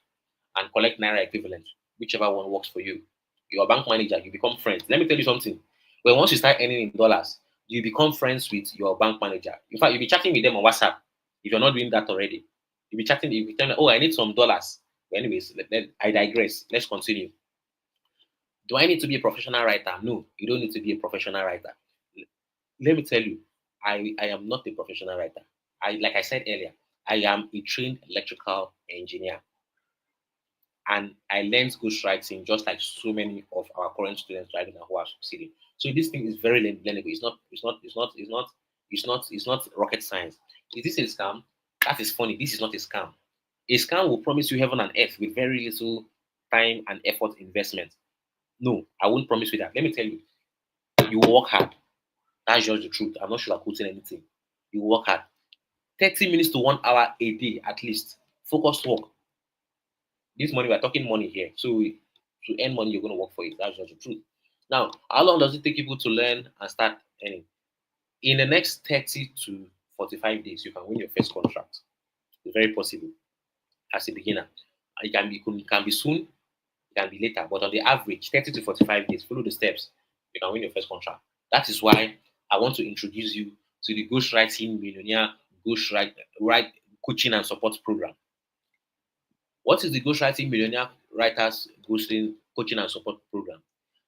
and collect naira equivalent, whichever one works for you. Your bank manager, you become friends. Let me tell you something. When once you start earning in dollars, you become friends with your bank manager. In fact, you'll be chatting with them on WhatsApp if you're not doing that already. You'll be chatting, you'll be telling them, oh, I need some dollars. But anyways, I digress. Let's continue. Do I need to be a professional writer? No, you don't need to be a professional writer. Let me tell you, I am not a professional writer. Like I said earlier, I am a trained electrical engineer. And I learned ghostwriting just like so many of our current students right now who are succeeding. So this thing is very learnable. It's not rocket science. Is this a scam? That is funny. This is not a scam. A scam will promise you heaven and earth with very little time and effort investment. No, I won't promise you that. Let me tell you, you will work hard. That's just the truth. I'm not sure I'm quoting anything. You will work hard. 30 minutes to 1 hour a day at least. Focused work. This money, we're talking money here. So to earn money, you're going to work for it. That's just the truth. Now, how long does it take people to learn and start earning? In the next 30 to 45 days, you can win your first contract. It's very possible as a beginner. It can be soon, it can be later, but on the average, 30 to 45 days, follow the steps, you can win your first contract. That is why I want to introduce you to the Ghostwriting Millionaire Ghostwrite Coaching and Support Program. What is the Ghostwriting Millionaire Writers Ghosting Coaching and Support Program?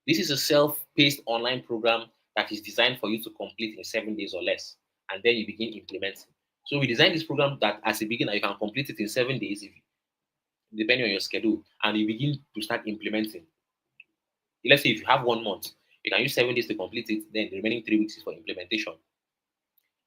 This is a self-paced online program that is designed for you to complete in 7 days or less, and then you begin implementing. So we designed this program that as a beginner you can complete it in 7 days, if, depending on your schedule, and you begin to start implementing. Let's say if you have 1 month, you can use 7 days to complete it. Then the remaining 3 weeks is for implementation.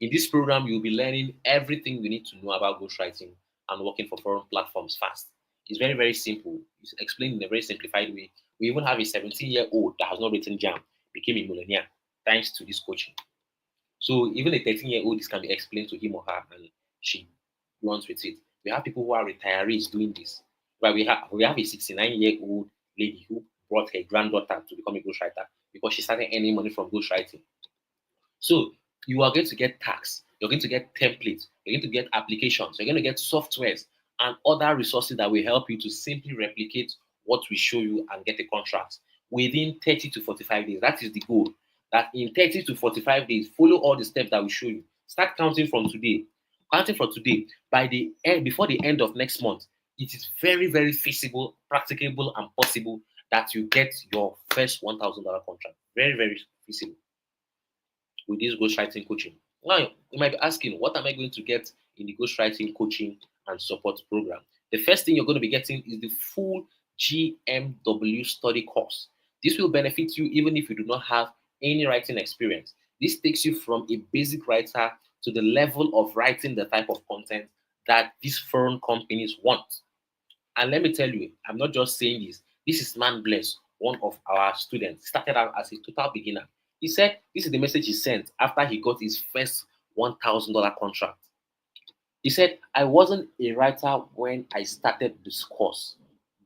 In this program, you'll be learning everything you need to know about ghostwriting and working for foreign platforms fast. It's very, very simple. It's explained in a very simplified way. We even have a 17-year-old that has not written jam, became a millionaire thanks to this coaching. So even a 13-year-old, this can be explained to him or her, and she runs with it. We have people who are retirees doing this. But we have a 69-year-old lady who brought her granddaughter to become a ghostwriter because she started earning money from ghostwriting. So you are going to get tags, you're going to get templates, you're going to get applications, you're going to get softwares and other resources that will help you to simply replicate what we show you and get a contract within 30 to 45 days. That is the goal. That in 30 to 45 days, follow all the steps that we show you. Start counting from today. Counting from today, by the end, before the end of next month, it is very, very feasible, practicable, and possible that you get your first $1,000 contract. Very, very feasible with this ghostwriting coaching. Now, you might be asking, what am I going to get in the ghostwriting coaching and support program? The first thing you're going to be getting is the full GMW study course. This will benefit you even if you do not have any writing experience. This takes you from a basic writer to the level of writing the type of content that these foreign companies want. And let me tell you, I'm not just saying this. This is Man Bless, one of our students. He started out as a total beginner. He said this is the message he sent after he got his first $1,000 contract. He said, I wasn't a writer when I started this course,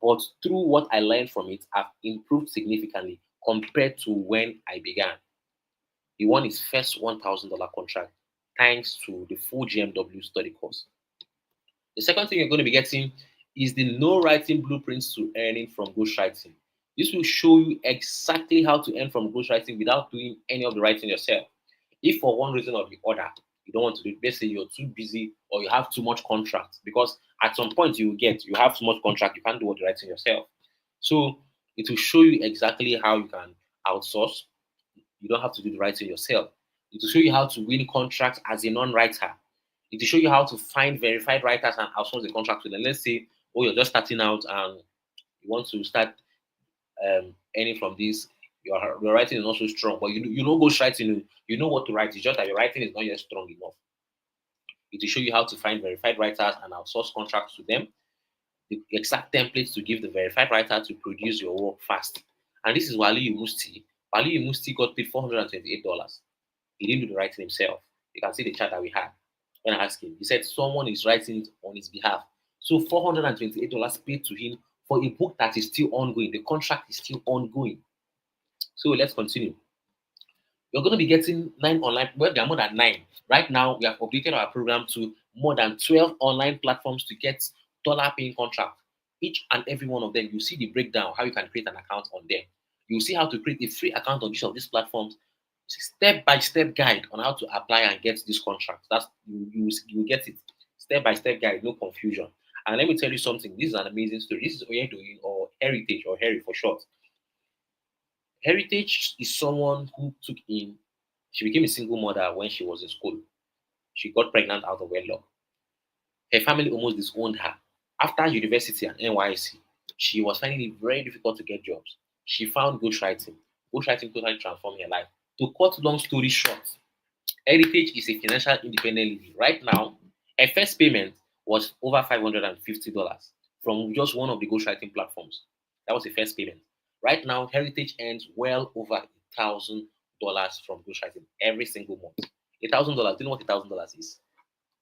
but through what I learned from it, I've improved significantly compared to when I began. He won his first $1,000 contract thanks to the full GMW study course. The second thing you're going to be getting is the no writing blueprints to earning from ghostwriting. This will show you exactly how to earn from ghostwriting without doing any of the writing yourself. If for one reason or the other you don't want to do it, let's say you're too busy or you have too much contract, because at some point you have too much contract, you can't do all the writing yourself. So it will show you exactly how you can outsource. You don't have to do the writing yourself. It will show you how to win contracts as a non-writer. It will show you how to find verified writers and outsource the contract to them. Let's say, oh, you're just starting out and you want to start earning from this. Your writing is not so strong, but you know ghostwriting, you know what to write. It's just that your writing is not yet strong enough. It will show you how to find verified writers and outsource contracts to them, the exact templates to give the verified writer to produce your work fast. And this is Wali Musti. Wali Musti got paid $428. He didn't do the writing himself. You can see the chat that we had when I asked him. He said someone is writing it on his behalf. So $428 paid to him for a book that is still ongoing. The contract is still ongoing. So let's continue. You're going to be getting 9 online, well, there are more than 9. Right now, we have updated our program to more than 12 online platforms to get dollar paying contracts. Each and every one of them, you see the breakdown, how you can create an account on them. You see how to create a free account on each of these platforms. Step-by-step guide on how to apply and get this contract. That's you get it. Step-by-step guide, no confusion. And let me tell you something. This is an amazing story. This is Oyedoyin, or Heritage, or Harry for short. Heritage is someone who took in, she became a single mother when she was in school. She got pregnant out of wedlock. Her family almost disowned her. After university and NYC, she was finding it very difficult to get jobs. She found ghostwriting. Ghostwriting totally transformed her life. To cut long story short, Heritage is a financial independent lady. Right now, her first payment was over $550 from just one of the ghostwriting platforms. That was the first payment. Right now, Heritage earns well over $1,000 from ghostwriting every single month. $1,000. Do you know what $1,000 is?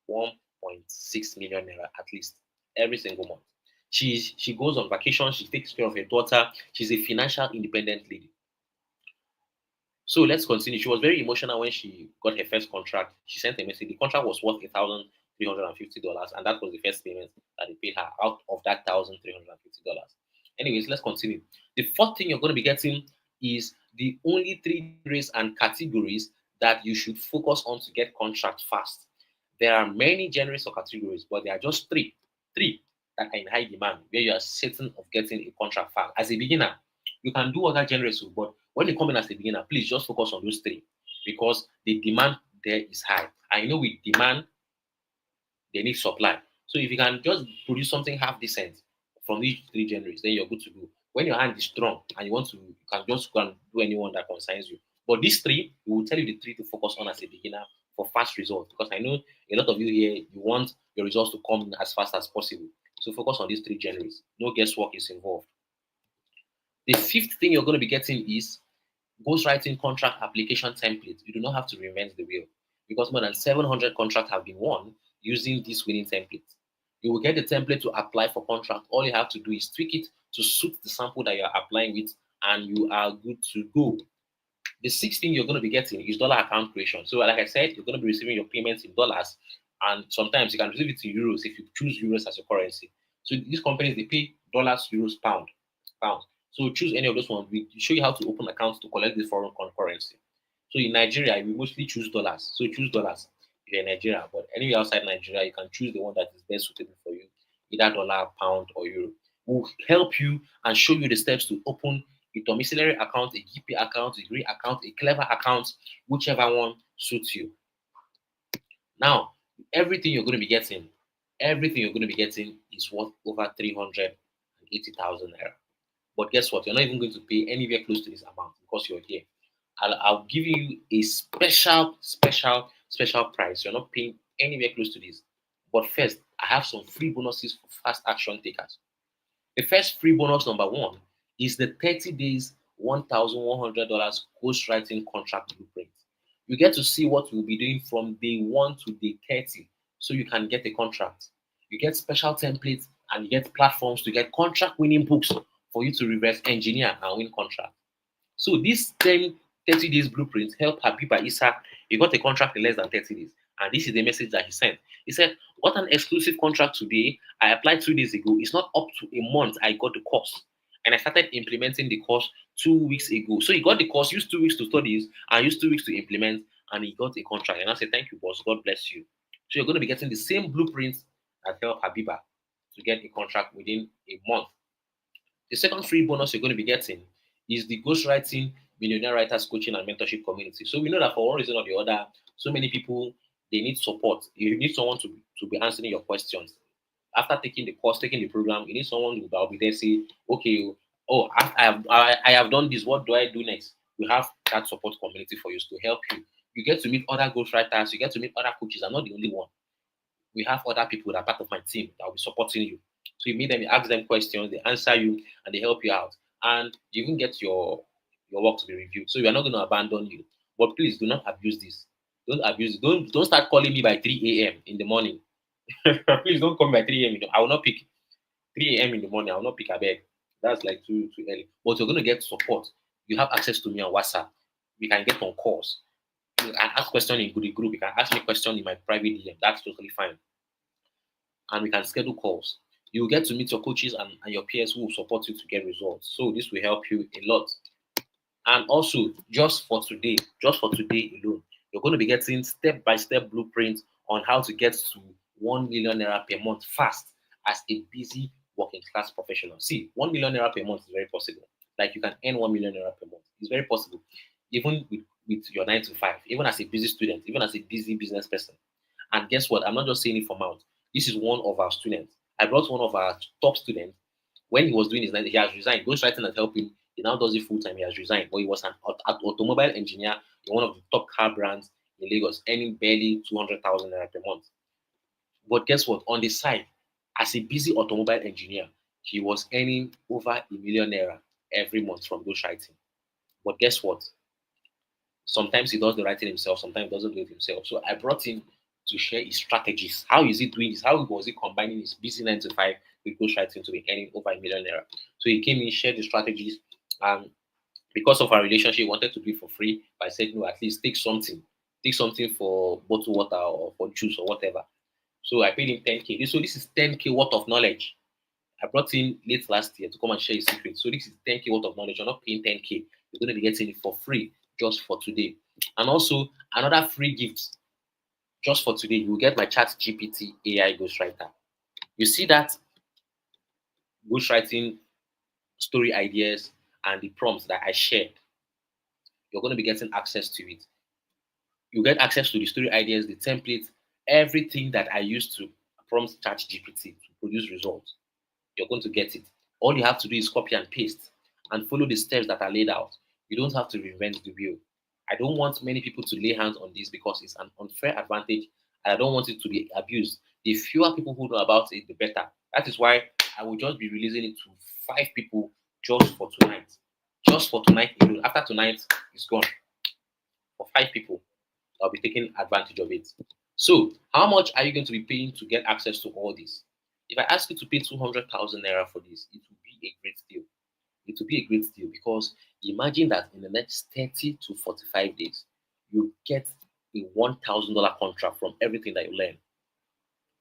1.6 million naira at least every single month. She goes on vacation. She takes care of her daughter. She's a financial independent lady. So let's continue. She was very emotional when she got her first contract. She sent a message. The contract was worth $1,350, and that was the first payment that they paid her out of that $1,350. Anyways, let's continue. The fourth thing you're going to be getting is the only 3 areas and categories that you should focus on to get contract fast. There are many genres or categories, but there are just three. Three. that are in high demand, where you are certain of getting a contract fast. As a beginner, you can do other genres, but when you come in as a beginner, please just focus on those three because the demand there is high. And with demand, they need supply. So if you can just produce something half decent from these three genres, then you're good to go. When your hand is strong and you want to, you can just go and do anyone that concerns you. But these three, we will tell you the three to focus on as a beginner for fast results. Because I know a lot of you here, you want your results to come as fast as possible. So focus on these three genres. No guesswork is involved. The fifth thing you're going to be getting is ghostwriting contract application template. You do not have to reinvent the wheel because more than 700 contracts have been won using this winning template. You will get the template to apply for contract. All you have to do is tweak it to suit the sample that you're applying with, and you are good to go. The sixth thing you're going to be getting is dollar account creation. So, like I said, you're going to be receiving your payments in dollars, and sometimes you can receive it in euros if you choose euros as your currency. So, these companies they pay dollars, euros, pounds. So, choose any of those ones. We show you how to open accounts to collect this foreign currency. So, in Nigeria, we mostly choose dollars. So, choose dollars if you're in Nigeria. But anywhere outside Nigeria, you can choose the one that is best suitable for you, either dollar, pound, or euro. We'll help you and show you the steps to open a domiciliary account, a GP account, a green account, a clever account, whichever one suits you. Now, everything you're going to be getting is worth over 380,000 naira. But guess what? You're not even going to pay anywhere close to this amount because you're here. I'll give you a special price. You're not paying anywhere close to this. But first, I have some free bonuses for fast action takers. The first free bonus number one is the 30 days, $1,100 ghostwriting contract blueprint. You get to see what we'll be doing from day 1 to day 30 so you can get a contract. You get special templates and you get platforms to get contract winning books for you to reverse engineer and win contract. So this same 30 days blueprint helped Habiba Isa. He got a contract in less than 30 days. And this is the message that he sent. He said, "What an exclusive contract today. I applied 2 days ago. It's not up to a month I got the course. And I started implementing the course 2 weeks ago." So he got the course, used 2 weeks to studies, and used 2 weeks to implement, and he got a contract. And I said, "Thank you, boss. God bless you." So you're going to be getting the same blueprint that helped Habiba to get a contract within a month. The second free bonus you're going to be getting is the ghostwriting millionaire writers coaching and mentorship community. So we know that for one reason or the other, so many people they need support. You need someone to be answering your questions. After taking the course, taking the program, you need someone who will be there say, okay, oh, I have done this. What do I do next? We have that support community for you to help you. You get to meet other ghostwriters, you get to meet other coaches. I'm not the only one. We have other people that are part of my team that will be supporting you. So you meet them, you ask them questions, they answer you, and they help you out. And you even get your work to be reviewed. So we are not going to abandon you. But please do not abuse this. Don't abuse it. Don't start calling me by 3 a.m. in the morning. Please don't call me by 3 a.m. I will not pick 3 a.m. in the morning. I will not pick a bed. That's like too early. But you're going to get support. You have access to me on WhatsApp. We can get on calls. You can ask questions in the group. You can ask me questions in my private DM. That's totally fine. And we can schedule calls. You will get to meet your coaches and your peers who will support you to get results. So this will help you a lot. And also, just for today alone, you're going to be getting step-by-step blueprints on how to get to 1 million naira per month fast as a busy working class professional. See, 1 million naira per month is very possible. Like you can earn 1 million naira per month. It's very possible. Even with your 9 to 5, even as a busy student, even as a busy business person. And guess what? I'm not just saying it from out. This is one of our students. I brought one of our top students when he was doing his night. He has resigned. Ghostwriting and helping. He now does it full time. He has resigned, but he was an automobile engineer in one of the top car brands in Lagos, earning barely 200,000 naira per month. But guess what? On the side, as a busy automobile engineer, he was earning over a million naira every month from ghostwriting. But guess what? Sometimes he does the writing himself, sometimes he doesn't do it himself. So I brought him to share his strategies. How is he doing this? How was he combining his busy 9 to 5 with ghostwriting to be earning over a million naira? So he came in, shared the strategies, and because of our relationship, he wanted to do it for free. But I said, no, at least take something for bottled water or for juice or whatever. So I paid him 10K. So this is 10K worth of knowledge. I brought him late last year to come and share his secret. So this is 10K worth of knowledge. You're not paying 10K. You're going to be getting it for free just for today. And also another free gift just for today. You will get my Chat GPT AI Ghostwriter. You see that ghostwriting story ideas and the prompts that I shared, you're going to be getting access to it. You get access to the story ideas, the templates, everything that I used to prompt ChatGPT to produce results. You're going to get it. All you have to do is copy and paste and follow the steps that are laid out. You don't have to reinvent the wheel. I don't want many people to lay hands on this because it's an unfair advantage and I don't want it to be abused. The fewer people who know about it, the better. That is why I will just be releasing it to 5 people just for tonight. Just for tonight alone. After tonight, it's gone. For 5 people, I'll be taking advantage of it. So, how much are you going to be paying to get access to all this? If I ask you to pay 200,000 naira for this, it will be a great deal. It will be a great deal because imagine that in the next 30 to 45 days, you get a $1,000 contract from everything that you learn.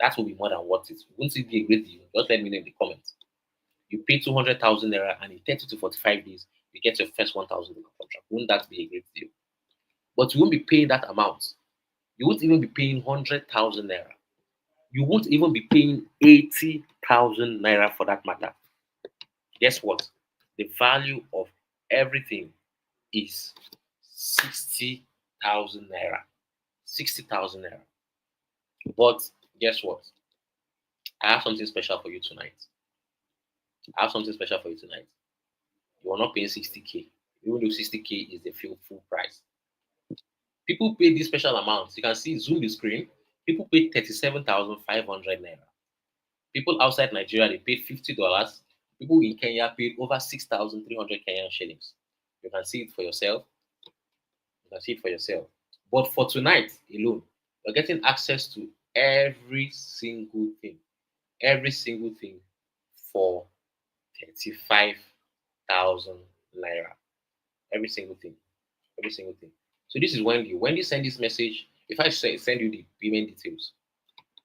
That will be more than worth it. Won't it be a great deal? Just let me know in the comments. You pay 200,000 naira and in 30 to 45 days, you get your first $1,000 contract. Wouldn't that be a great deal? But you won't be paying that amount. You won't even be paying 100,000 naira. You won't even be paying 80,000 naira for that matter. Guess what? The value of everything is 60,000 naira. 60,000 naira. But guess what? I have something special for you tonight. I have something special for you tonight. You are not paying 60K, even though 60K is the full price. People pay this special amount. You can see, zoom the screen. People pay 37,500 naira. People outside Nigeria, they pay $50. People in Kenya paid over 6,300 Kenyan shillings. You can see it for yourself. You can see it for yourself. But for tonight alone, you're getting access to every single thing for 35,000 naira. Every single thing. Every single thing. So this is Wendy. Wendy sent this message. If I say send you the payment details,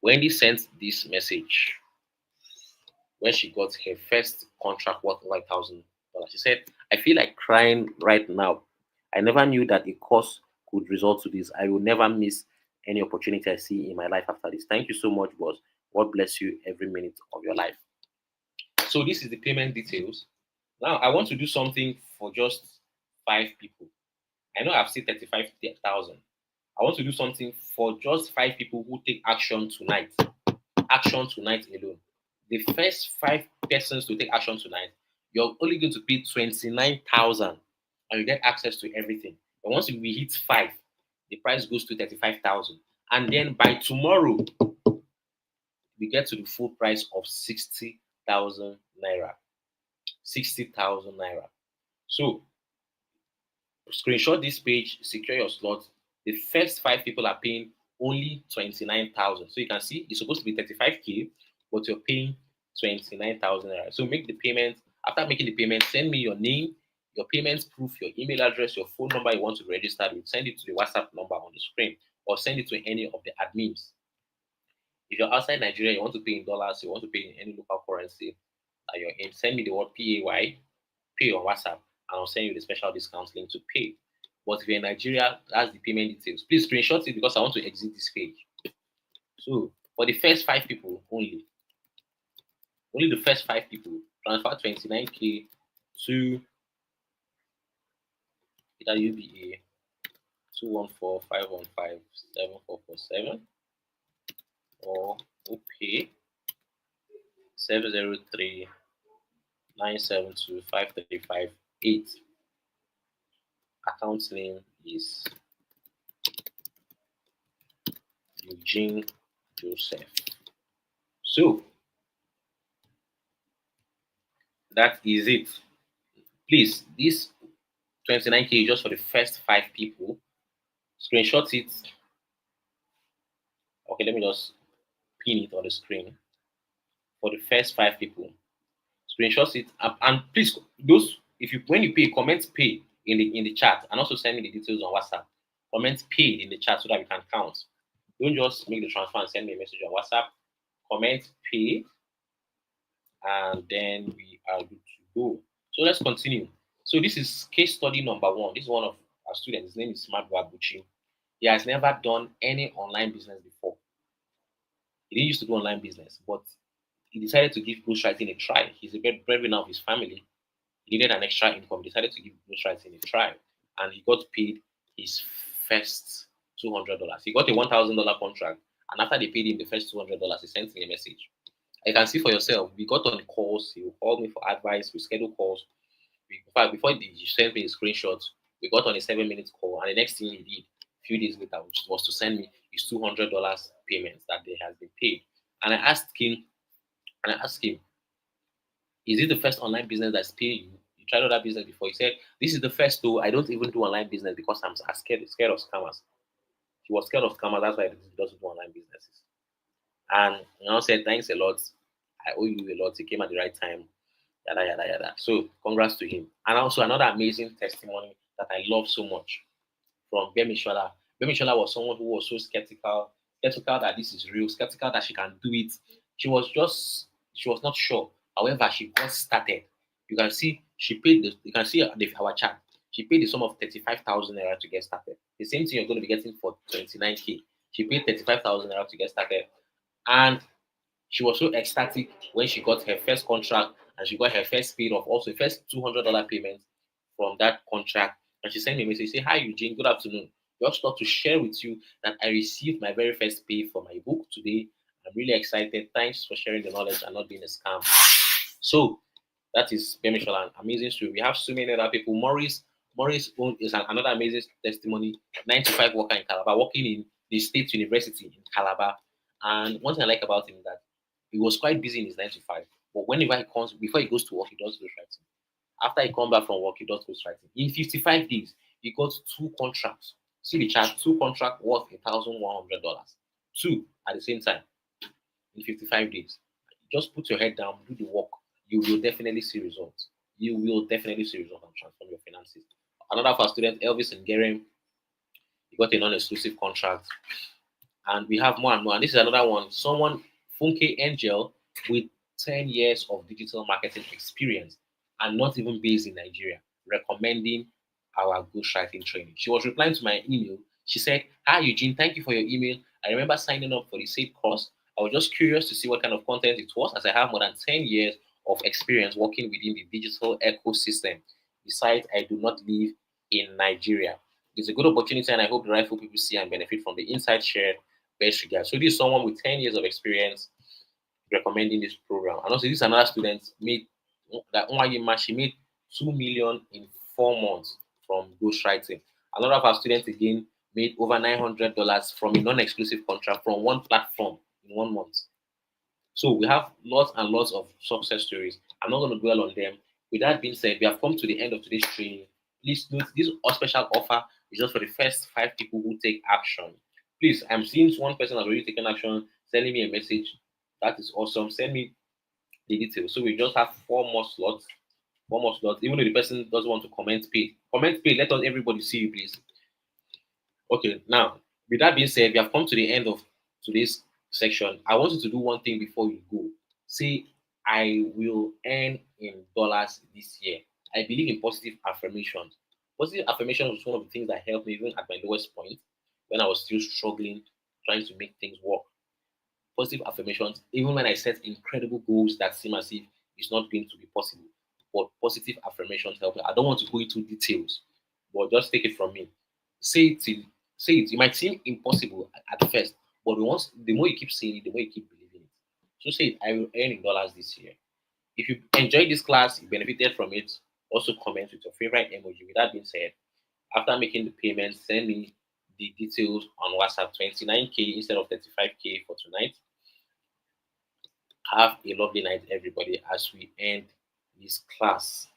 Wendy sent this message when she got her first contract worth $1,000. She said, I feel like crying right now. I never knew that a course could result to this. I will never miss any opportunity I see in my life after this. Thank you so much, boss. God bless you every minute of your life. So this is the payment details. Now I want to do something for just 5 people. I know I've said 35,000. I want to do something for just 5 people who take action tonight. Action tonight alone. The first 5 persons to take action tonight, you're only going to pay 29,000 and you get access to everything. But once we hit 5, the price goes to 35,000. And then by tomorrow, we get to the full price of 60,000 naira. 60,000 naira. So screenshot this page, secure your slot. The first 5 people are paying only 29,000. So you can see it's supposed to be 35K, but you're paying 29,000 naira. So make the payment. After making the payment, send me your name, your payment proof, your email address, your phone number you want to register with. Send it to the WhatsApp number on the screen or send it to any of the admins. If you're outside Nigeria, you want to pay in dollars, you want to pay in any local currency that you're in, send me the word PAY, pay on WhatsApp, and I'll send you the special discount link to pay. But if you're in Nigeria, that's the payment details. Please screenshot it because I want to exit this page. So for the first 5 people only the first 5 people, transfer 29K to either UBA 214-515-7447 or OPay 703-972-5358. Account name is Eugene Joseph. So that is it. Please, this 29K is just for the first 5 people. Screenshot it. Okay, let me just pin it on the screen for the first 5 people. Screenshot it and please, those if you when you pay, comment pay in the chat and also send me the details on WhatsApp. Comment pay in the chat so that we can count. Don't just make the transfer and send me a message on WhatsApp. Comment pay and then we are good to go. So let's continue. So this is case study number 1. This is one of our students. His name is Smart Babuchi. He has never done any online business before. He didn't used to do online business, but he decided to give ghostwriting a try. He's a breadwinner of his family. He needed an extra income. Decided to give ghostwriting a try, and he got paid his first $200. He got a $1,000 contract, and after they paid him the first $200, he sent me a message. You can see for yourself. We got on calls. He called me for advice. We scheduled calls. In fact, before he sent me a screenshot, we got on a 7 minute call, and the next thing he did, a few days later, which was to send me his $200 payments that they has been paid. And I asked him, is it the first online business that's paying you? You tried other business before. He said, this is the first though. I don't even do online business because I'm scared of scammers. He was scared of scammers, that's why he doesn't do online businesses. And said, thanks a lot. I owe you a lot. He came at the right time. Yada yada yada. So congrats to him. And also another amazing testimony that I love so much from Bemishola. Bemishola was someone who was so skeptical that this is real, skeptical that she can do it. She was not sure. However, she got started. You can see she paid you can see our chat. She paid the sum of 35,000 naira to get started. The same thing you're going to be getting for 29K. She paid 35,000 naira to get started. And she was so ecstatic when she got her first contract and she got her first pay of also first $200 payment from that contract. And she sent me a message, say, hi Eugene, good afternoon. Just thought to share with you that I received my very first pay for my book today. I'm really excited. Thanks for sharing the knowledge and not being a scam. So that is Bemishola, an amazing story. We have so many other people. Morris own is another amazing testimony. 9 to 5 worker in Calabar, working in the State University in Calabar. And one thing I like about him is that he was quite busy in his 9 to 5. But whenever he comes, before he goes to work, he does ghostwriting. After he comes back from work, he does ghostwriting. In 55 days, he got 2 contracts. See the chart, 2 contracts worth $1,100. Two at the same time in 55 days. Just put your head down, do the work. You will definitely see results. You will definitely see results and transform your finances. Another of our students, Elvis and Gerem, he got a non-exclusive contract. And we have more and more. And this is another one. Someone, Funke Angel, with 10 years of digital marketing experience and not even based in Nigeria, recommending our ghostwriting training. She was replying to my email. She said, hi, Eugene, thank you for your email. I remember signing up for the said course. I was just curious to see what kind of content it was, as I have more than 10 years of experience working within the digital ecosystem. Besides, I do not live in Nigeria. It's a good opportunity, and I hope the rightful people see and benefit from the insight shared. Best regards. So this is someone with 10 years of experience recommending this program. And also, this is another student made that she made 2 million in 4 months from ghostwriting. Another of our students again made over $900 from a non-exclusive contract from one platform in 1 month. So we have lots and lots of success stories. I'm not going to dwell on them. With that being said, we have come to the end of today's training. Please note this special offer is just for the first 5 people who take action. Please, I'm seeing one person has already taken action, sending me a message. That is awesome. Send me the details. So we just have 4 more slots. 4 more slots. Even though the person doesn't want to comment pay. Comment pay. Let us everybody see you, please. Okay, now with that being said, we have come to the end of today's section. I want you to do one thing before you go. Say, I will earn in dollars this year. I believe in positive affirmations. Positive affirmations was one of the things that helped me even at my lowest point when I was still struggling, trying to make things work. Positive affirmations, even when I set incredible goals that seem as if it's not going to be possible. But positive affirmations help me. I don't want to go into details, but just take it from me. Say it till say it. It might seem impossible at first, but the more you keep saying it, the more you keep believing it. So say it, I will earn in dollars this year. If you enjoyed this class, you benefited from it, also comment with your favorite emoji. With that being said, after making the payment, send me the details on WhatsApp 29K instead of 35K for tonight. Have a lovely night, everybody, as we end this class.